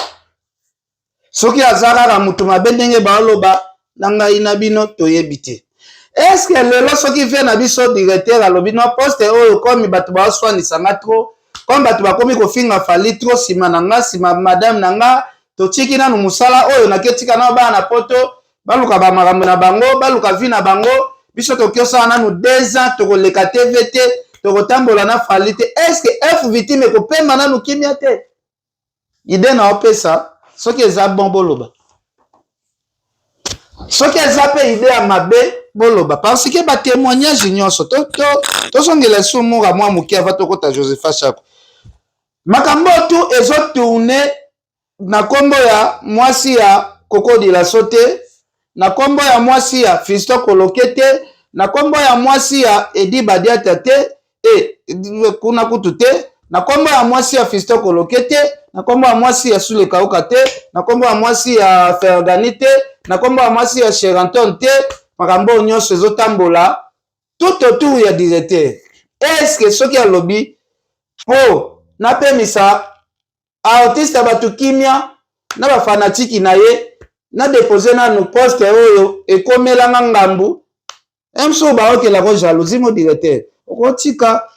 soki azara mutu mabe ndenge baoloba na ngai na bino toyebi te est-ce que lelo soki vie na biso directeur alobi no poste oyo komi bato baoswanisanga trop comme bato bakomi kofinga fali trop nsima na nga nsima madame na nga totiki nanu mosala oyo naketika na bana na poto baluka bamakambo na bango baluka vi na bango biso tokiosala nanu 2 ans tokoleka tv te tokotambola na fali te est-ce que f victime ekopema nanu kimia te ide na opesa soki eza bon boloba soki eza pe ide ya mabe boloba parce que ba témoignage nyonso tosongela sumura mwa moki ava tokota Josepha Shaku makambo tu ezo tourner na kombo ya mwasi ya Kokodi la Sote, na kombo ya mwasi ya Fisto Kolokete, na kombo ya mwasi ya Edi Badiata te, kuna kutu te, na kombo ya mwasi ya Fisto Kolokete, na kombo ya mwasi ya Sule Kauka te, na kombo ya mwasi ya Fergani te, na kombo ya mwasi ya Cheranton te, makambo nyonso ezo tambola tout autour ya directeur. Est-ce que soki ya lobby po na pemisa artiste batu kimia na ba fanatiki na ye na déposer na no poste oyo ekomelanga ngambu emso ba okela ko jalousie mo directeur okotika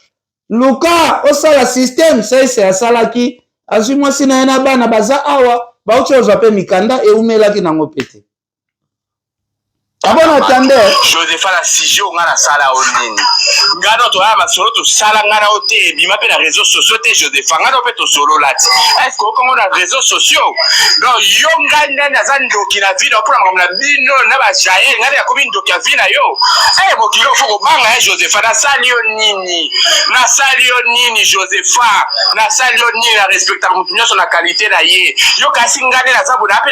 luka osala système c'est asalaki azwi mwasi na ye na bana baza awa bauti ozwa pe mikanda eumelaki nango pete abona tande Joseph la sijo ngana sala onini ngado to ama solo to sala ngana ote bima pe na réseaux sociaux te Joseph ngado pe to solo lati est-ce que comment na réseaux sociaux donc yo ngana na zando kina vida pour na bino na ba jaye ngana ya komi ndoki ya vina yo bo kilo foko banga Joseph na sali onini Joseph na sali onini na respecta mutu nyonso na qualité na ye yo kasi ngane na zabu na pe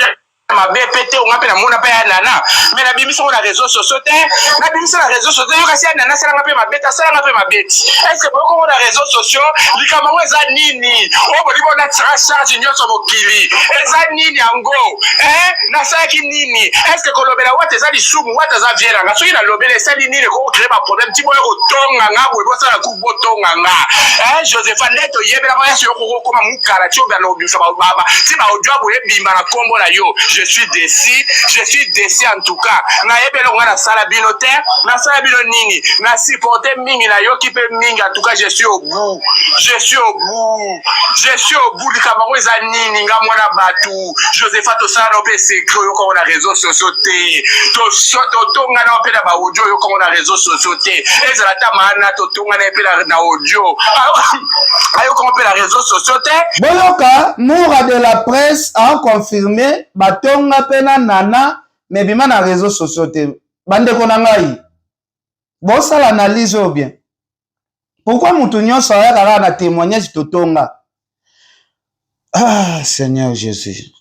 ma BPT on appelle mon appel nana mais la bibi sur la réseau social la bibi sur la réseau social yo kasi nana sala ngape ma beta sala ngape ma beti est-ce que beaucoup na réseau social likama weza nini boli bona tira charge nyonso mokili eza nini yango na sala ki nini est-ce que kolobela wata za lisumu wata za viera nga soki na lobela sali nini ko créer ba problème ti boyo ko tonga nga bo sala ku botonga nga Joseph Ndeto yebela ba yaso ko koma mukara ti obela obisa ba baba ti ba odwa bo yebimba na kombo na yo. Je suis déçu en tout cas. Na yebelo ngana sala bino te, na sala bino nini, na supporter mingi na yo ki pe mingi en tout cas je suis au bout. Je suis au bout likamako eza nini nga mwana batu. Joseph to sala no pe secret yo ko na réseaux sociaux te. To tonga na pe na ba audio yo ko na réseaux sociaux te. Ezala ta mana to tonga na pe na audio. Ayo ko pe na réseaux sociaux te. Boyoka, Moura de la presse a confirmé batonga pena nana mais bima na réseaux sociaux te bande ko na ngai bon ça l'analyse ou bien pourquoi mutu nyonso ayaka na témoignage totonga Seigneur Jésus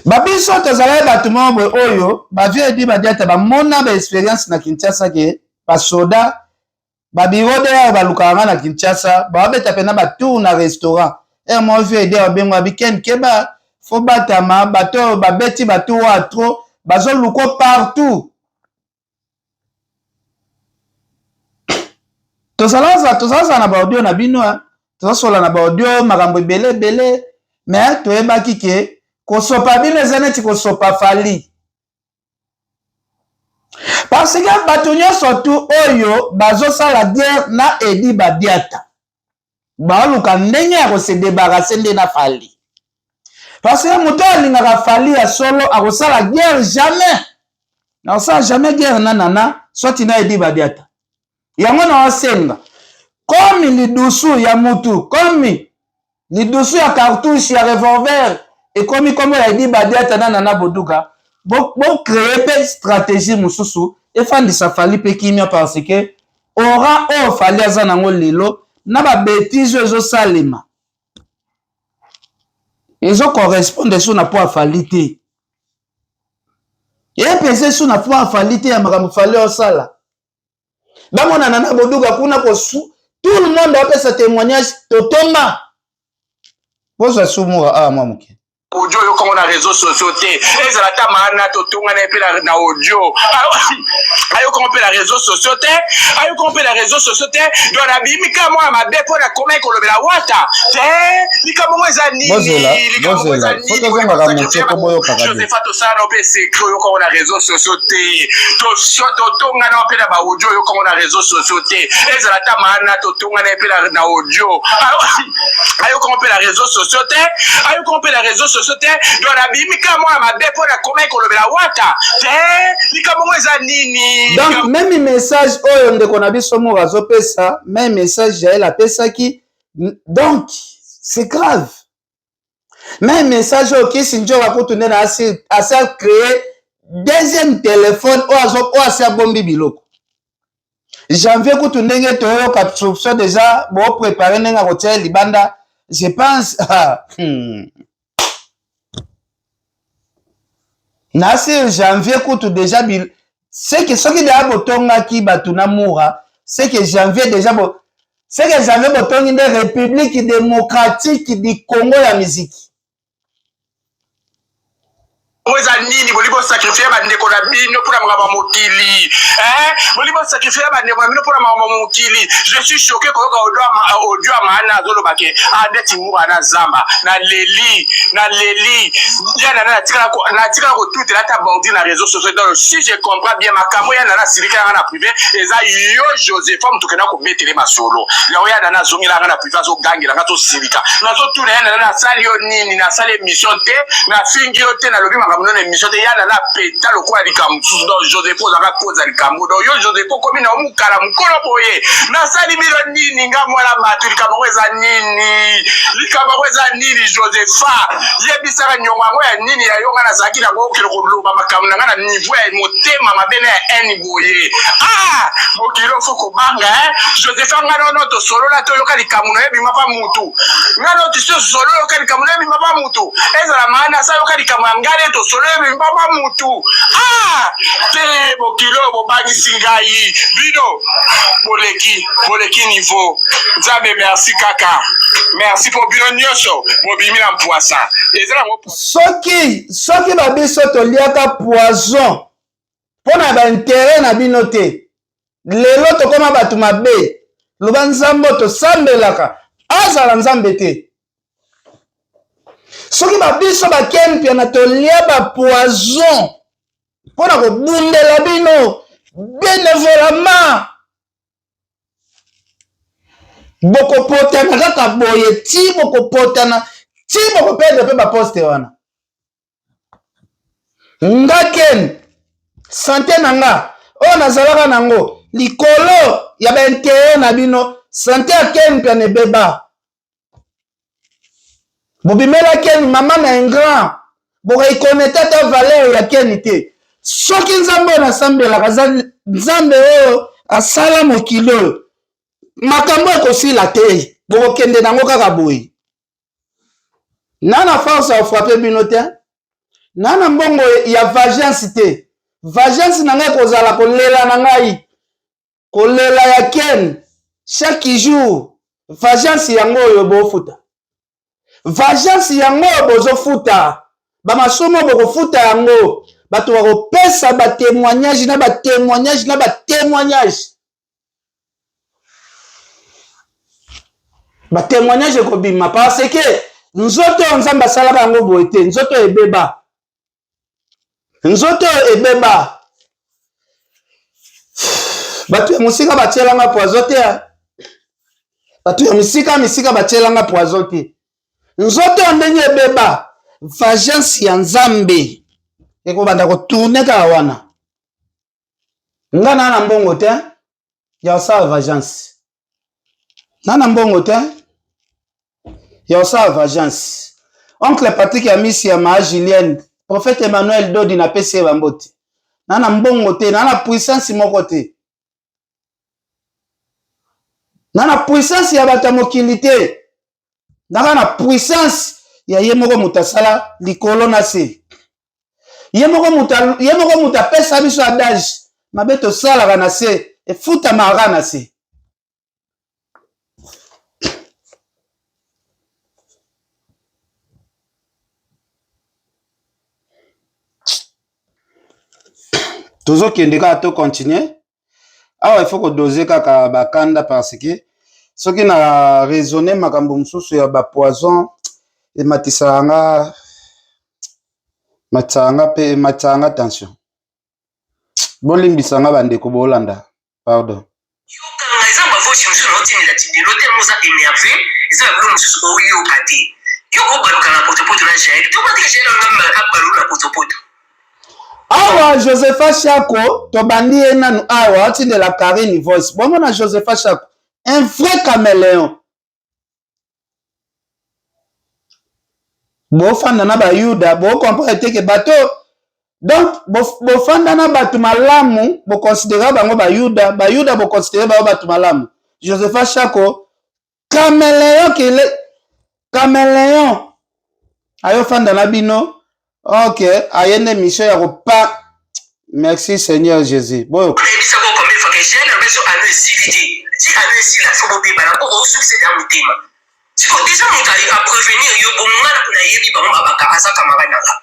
babiso tozala batu mombre oyo bavie di badiata bamona ba expérience na Kinshasa ke basoda babirode ya balukanga na Kinshasa babeta pena batour na restaurant moi vie aider obengo weekend keba fo batama bato babeti bato wa trop bazo luko partout tozala na ba audio na bino tozosola na ba audio makambo belé mais toyebaki ke kosopa bino ezaneti kosopa fali parce que bato nyonso tu oyo bazosala guerre na Edi Badiata baluka ndenge ya se débarrasser nde na fali parce que moto alingaka fali ya solo akosala guerre jamais na osala jamais guerre na nana soit na Edi Badiata yango na osenga comme lidusu ya mutu comme lidusu ya cartouche ya revolver et comme ya Edi Badiata na nana boduka bo créer pe stratégie mususu efandisa fali pe kimia parce que aura o fali aza nango lelo na ba bêtise ezo salema ezo correspondre sur na po afalité et penser sur na po afalité ya makambo fali osala bamona nana boduka kuna ko tout le monde a fait ce témoignage totomba poza sumura mamuke audio yo comme na réseaux sociaux te ezala ta mana to tonga na pe na audio ayo comme pe na réseaux sociaux te ayo comme pe na réseaux sociaux te do na bimika moi ma be pour na comment ko lobela wata te likamo mo ezani likamo mo ezani Joseph to ça no pe secret yo comme na réseaux sociaux te to tonga na pe na ba audio yo comme na réseaux sociaux te ezala ta mana to tonga na pe na audio ayo comme pe na réseaux sociaux te ayo comme pe na réseaux sociaux te do na bimika moi ma be pour na comment ko lobela wata te likamo mo ezani donc même message oyo ndeko na biso mo azopesa même message ya la pesa ki donc c'est grave même message oyo kisi njo bakutune na asa créer deuxième téléphone o asa bombi biloko janvier kutu ndenge toyoka soupçon déjà bo préparer ndenge kotia libanda je pense nasi janvier kutu déjà c'est que soki déjà botongaki bato na mura c'est que janvier déjà c'est que janvier botongi nde république démocratique du Congo ya musique Oza nini bolibo sacrifier bandeko na bino pour la mokili bolibo sacrifier bandeko na bino pour la mokili. Je suis choqué ko audio maana zolo bake adeti mu ana zamba na leli yana na tika ko tout la ta bandi na réseaux sociaux. Donc si je comprends bien makamo yana na sirika na privé eza yo Joseph mtukena ko mettre ma solo la yana na zongila na privé zo gangira na to sirika na zo tout yana na sali yo nini na sali mission te na fingi yo te na lobi makamno na mission te yana na peta lokwa likamsu do Joseph za koza likambo do yo Joseph komi na omukala mukolo boye na sali milo nini nga mwana matu likamweza nini Joseph yebisaka nyongwa ya nini ya yonga na zaki na go kilo kuluba makamna nga na niveau ya motema mabene ya eni boye mokilo foko banga Joseph nga no to solo la to yoka likamuno yebi mapa mutu nga no to solo yoka likamuno yebi mapa mutu ezala maana sa yoka likamuno ngale to solo yebi mapa mutu te mokilo bobangi singai bino boleki niveau nzambe merci kaka merci pour bino nyonso bobimi na mpoisa ezala ngo soki babiso toliaka poison mpona baintere na bino te lelo tokoma bato mabe loba nzambe tosambelaka azala nzambe te soki babiso bakeni mpe na tolia bapoison mpona kobundela bino bénévolement bokopotana kaka boye ti bokopotana ti bokopedre mpe baposte wana nga ken sante na nga oyo nazalaka nango likolo ya baintere na bino sante ya ken mpe na ebeba bobimela ken mama na ingran borekonete ata valeur ya ken te soki nzambe oyo nasambelaka nzambe oyo asala mokili oyo makambo ekosila te bokokende nango kaka boye nana force afrape bino te nana mbongo ya vagence te vagence na ngai kozala kolela na ngai kolela ya ken chaque jour vagence yango oyo bofuta vagence yango oyo bozofuta bamasomo bokofuta yango bato bakopesa batémoignage na batémoignage na batémoignage batémoignage ekobima parce que nzoto oyo nzambe asalaka yango boye te nzoto ebeba bato ya mosika batielanga poison te bato ya misika batielanga poison te nzoto oyo ndenge ebeba vagence ya nzambe ekobanda kotourne kaka wana nga na mbongo te ya kosala vagence nana mbongo te ya kosala vagence oncle Patrick ya misi ya maa Julienne prophète Emmanuel Dodi na pesi ye bambote nana mbongo te nana puissance moko te nana puissance ya bato ya mokili te naka na puissance ya ye moko moto asala likolo na se ye moko moto apesa biso adage mabe tosalaka na se efutamaka na se tozokende kaka to continuer awa il faut kodoser kaka bakanda parce que soki na raisonner makambo mosusu ya bapoison ematisaka nga tension bolimbisa nga bandeko bolanda pardon eza bavoci mosusu naotinela tidelo te moza énervé eza babilo mosusu oyoka te yokobaluka na potopoto na jael tobatika jael anga abalu na potopoto awa Josepha Chako tobandi ye nanu awa atindela Karine Voice bongo na Josepha Chako un vrai caméléon bofanda na bayuda bokomprendre te ke bato Donc, bofanda na batu malamu, bo considérer bango bayuda, bayuda bo considérer bango batu malamu. Josepha Chako, caméléon caméléon. Ayo fanda na bino. Ok, ayende mission ya repas. Merci Seigneur Jésus. Bon. Déjà, on a prévenir yo bon mal na yebi ba mba ka asa kamara na ka.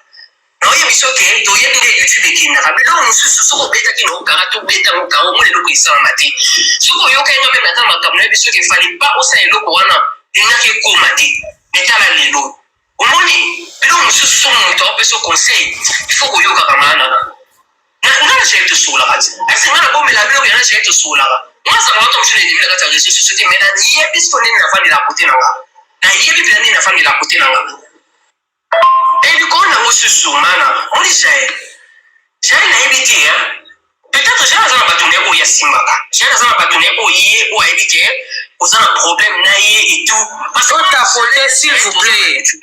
Na yebi soke to yebi de YouTube kinna ka bi lo nsusu so beta kino ka to beta mo ka o mo le ko isa mati. So ko yo ka ngame na ta makam na yebi soke fali ba o sa elo ko wana ina ke ko mati. Metala lelo. O moni bi lo nsusu so mo to be so conseil. Il faut ko yo ka kamana na. Na je te sola ka. Asa ngana bo me la bi lo yana je te sola ka. Moi ça m'a tombe sur les débuts de la réseaux sociaux mais là yebi so ni na fali la côté na ka. Na yebi bien ni na fali la côté na ka. Et du coup, on a reçu ce mana. On dit, j'ai un habité. Peut-être j'ai un bâtonnet où il y a Simaka. J'ai un bâtonnet où il y a habité. Vous avez un problème, naïe et tout. Parce que ta folie, s'il vous plaît. Tu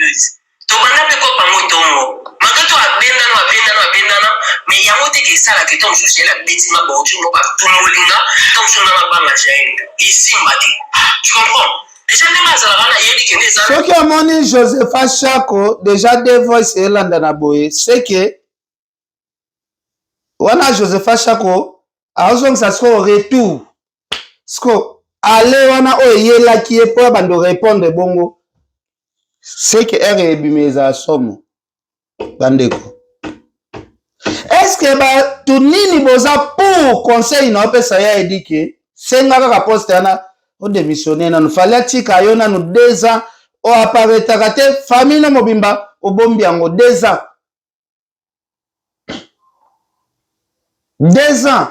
vas pas faire comme un mouton. Malgré toi, bendana. Mais il y a un autre qui est ça, qui tombe sur la bêtise, ma bonne, tu n'as pas tout le monde là. Donc, tu n'as pas ma gêne. Ici, m'a dit. Tu comprends? Ce qui a moni Josepha Chako déjà des voices et landana boye c'est que wana Josepha Chako a besoin que ça soit au retour sko aller wana oyela qui est pour bando répondre bongo c'est que ebimeza somo bandeko est-ce que ba tunini boza pour conseil na pesa ya edike senga ka poste na o démissionner na nous fallait tika yo na nous 2 ans o apparaître te famille na mobimba o bombi yango 2 ans 2 ans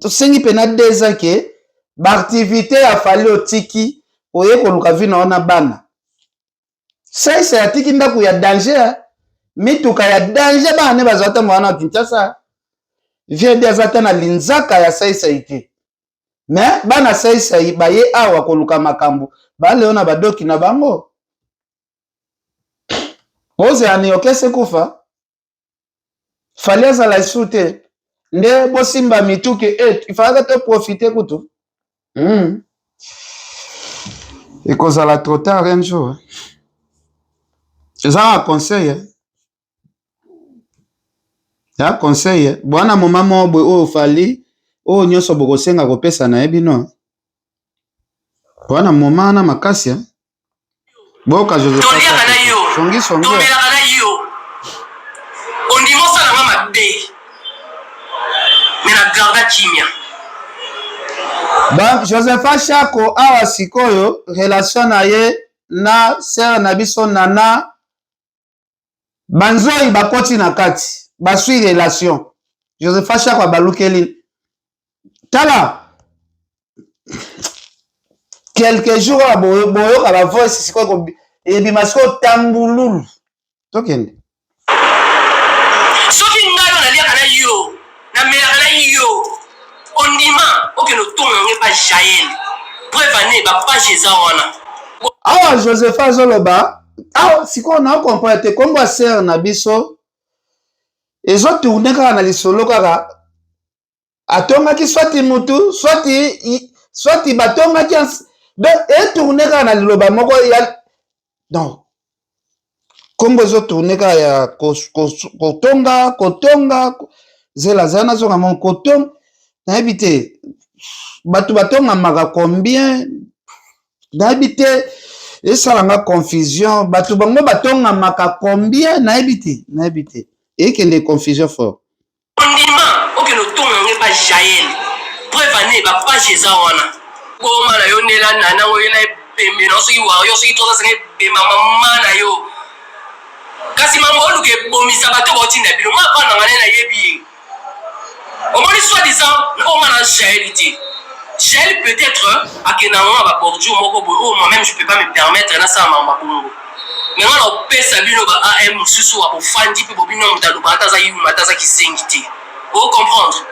to sengi pena 2 ans ke ba activité a fallu o tiki o ye ko luka vina ona bana c'est ya tiki ndaku ya danger mituka ya danger bana bazata mwana Kinshasa vie des atana linzaka ya saisa ite. Mais bana saisa baye awa koluka makambo ba leona badoki na bango oze ani okese kufa fallait za la soute nde bosimba mituke il fallait te profiter kutu et cause la trop tard un jour ça un conseil ya conseil bwana mama mobwe o fali o nyoso bokosenga kopesa na ebino bwana mama na makasi boka Joseph songi on dit moi ça na mama be mais na garda kimia donc Joseph Chako awa sikoyo relation na ye na sœur na biso nana banzoi bakoti na kati basui relation Joseph Chako balukeli tala quelques jours à boyo ka ba voice sikoyo e bi masko tambululu tokende soki ngalo na lia kana yo na mela kana yo ondima okeno tonga nge ba jael prevane ba page za wana awa Joseph azoloba awa sikoyo na comprendre te kombo sœur na biso ezo tourner kaka na lisolo kaka atongaki swati mutu swati batongaki etourne kaka na liloba moko ya donc kombo ezo tourne kaka ya kotonga zela zala nazonga mon kotonga nayebi te bato batongamaka combien nayebi te esalanga confusion bato bango batongamaka combien nayebi te ekende confusion fort ondima okeno tonga nge ba jael prevane ba page za wana boma na yo nela nana o yela pembe no soki wa yo soki toza senge be mama na yo kasi mambo oluke bomisa bato botinda bino ma bana ngane na yebi au moins soi-disant on a jaelité gel peut-être à kenawa ba bordio moko bo moi-même je peux pas me permettre na ça mama bongo mais on a pesa bino ba am susu wa bofandi pe bobino mutalo bataza yibu mataza kisengiti pour comprendre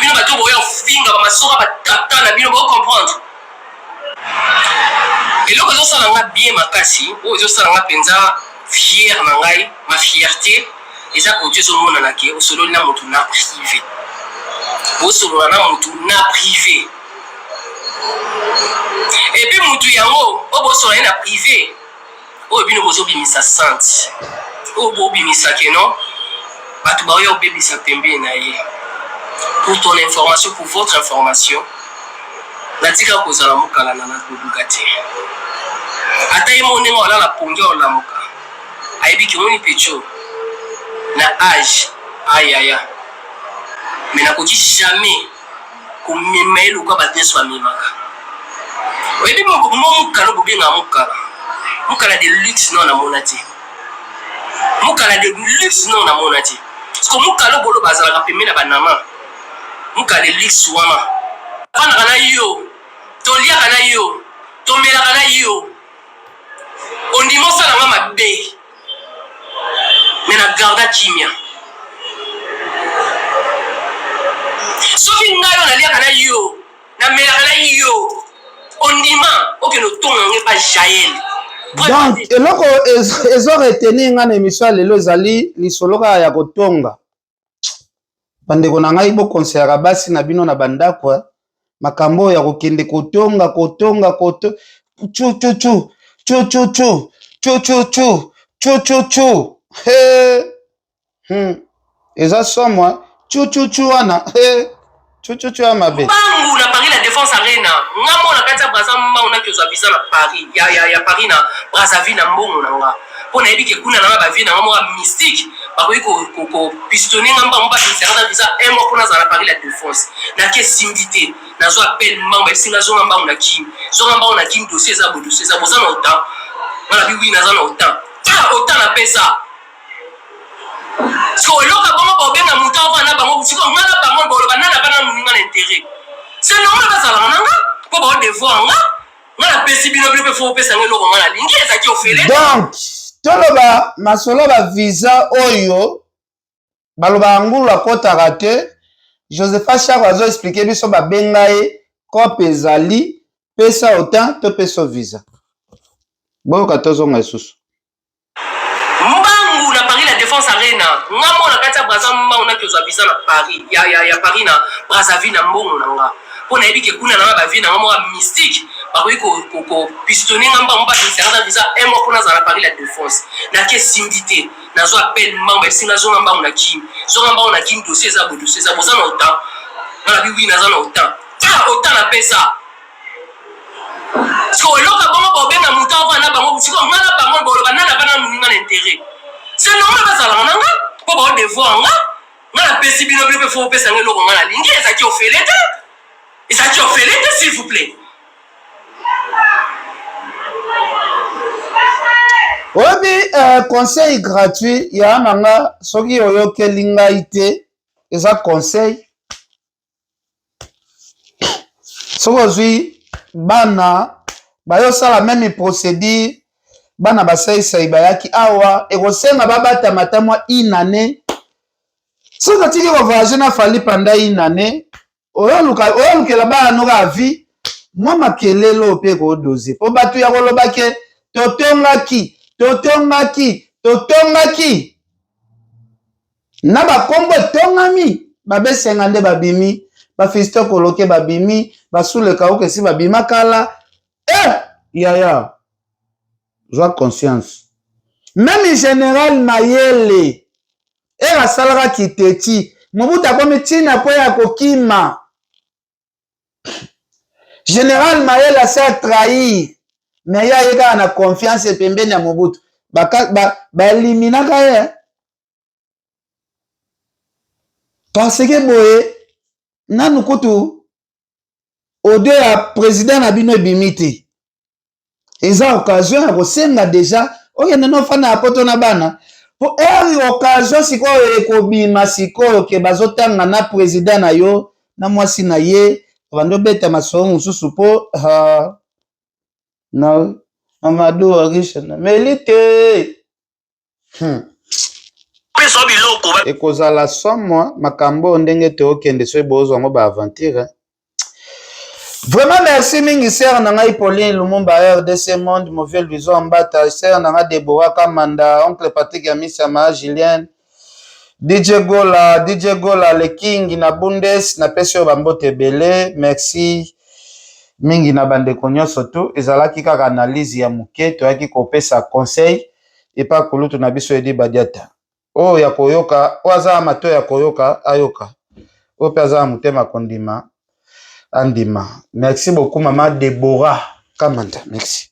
bino bato boya finga ba masoka ba tata na bino pour comprendre et là quand on a bien makasi o zo sala nga penza fier na ngai ma fierté eza côté ezomona na ke osololi na motu na privé osolola na motu na privé et puis motu yango obosolola na privé oyo bino bozobimisa sante oyo bobimisa ke non bato baoya obebisa pembeni na ye. Pour ton information, pour votre information, natika kozala mokala na nakoduka te ata ye mo ndenge wala na pongi olamuka ayebi ke moni pecho na âge ayaya mais nakoki jamais komema ye lokwa bato nyonso bamemaka oyebi mokala bobenga mokala de luxe non namona te mokala de luxe non namona te parceque mokala bolo bazalaka pembeni na banama mokala de luxe wana vanaka na yo toliaka na yo tomelaka na yo ondima osalanga mabe me na garda kimia soki ngai oyo naliaka na yo namelaka na yo ondima okende otongange pa jael. Donc eloko ezoreteni nga na émission lelo ezali lisolo kaka ya kotonga bandeko na ngai bokonseyaka basi na bino na bandako makambo ya kokende kotonga chu eza somwa chu wana chu ya mabe bangu na Paris la Défense Arena ngamo na kati ya Brazzaville on a que za visa na Paris ya Paris na Brazzaville na mbongo na nga pona yebi ke kuna na ba vie na ngamo mystique bakoyi ko pistonner ngamba mba visa visa un mois pona za na Paris la Défense na ke simdité na zo appel mamba singa zo ngamba na kim dossier za boza na autant na bi na za na autant na pesa so loka bango bobenga mutu avana bango siko ngana bango bolo banana bana muninga na intérêt c'est normal bazala nanga po ba devoir nga ngana pesi bino bino pe fo pesa ngelo ko ngana lingi ezaki ofele. Donc toloba masolo ba visa oyo baloba ngulu akotaka te Josepha Chako azo expliquer biso ba benga ye kope ezali pesa autant to pesa visa boyo katozo ngasusu mbangu na Paris la Défense Arena ngamo na kati ya Brazzaville on a que za visa na Paris ya Paris na Brazzaville na mbongo na nga pona yebi ke kuna na ba vie na ngamo mystique bakoyi ko pistonner ngamba mba visa un mois pona za na Paris la Défense na ke simdité na zo appel mamba singa zo ngamba na kim dossier za boza na autant na bi na za na autant na pesa so loka bango bobenga mutu avana bango siko ngana bango bolo banana bana muninga na intérêt c'est normal bazala nanga po ba devoir nga ngana pesi bino bino pe fo pesa ngelo ko ngana lingi ezaki ofele te s'il vous plaît. oyebi conseil gratuit ya nanga soki oyokeli ngai te eza conseil soki ozwi bana bayosala meme procédure bana basaisai bayaki awa ekosenga babatama ta mwa inane soki otiki kovoyage na fali panda inane oyolukela bana noka avi mwa makelelo mpe kodoze mpo bato ya koloba ke totongaki na bakombo etongami babesenga nde babimi bafisto koloke babimi basuleka okesi babima kala yaya zwa conscience même général Mayele asalaka kiteti mobutu akomi ntina po ya kokima général Mayele asa trahir mais ya ye kaka na confiance pembeni ya mobutu baeliminaka ye parce que boye nanu kutu ode ya président na bino ebimi te eza occasion ya kosenga deja okende nofanda ya poto na bana po occasion sikoyo ekobima sikoyo ke bazotanga na président na yo na mwasi na ye bandobeta masolo mosusu po na Amadou Arisha na melite ekozala somwa makambo ndenge tookende so ebozwango baaventure. Vraiment merci mingi sœur na ngai Pauline Lumumba RDC Monde Mauvais Luizo Mbata sœur na ngai Deborah Kamanda oncle Patrick Yamisama Julien DJ Gola le king na Bundes na pesi oyo bambote ebele. Merci mingi na bandeko nyonso tu ezalaki kaka analyse ya muke toyaki kopesa conseil epa kulutu na biso Edi Badiata oyo ya koyoka oyo aza amato ya koyoka ayoka oyo mpe aza motema kondima andima. Merci beaucoup mama Deborah Kamanda, merci.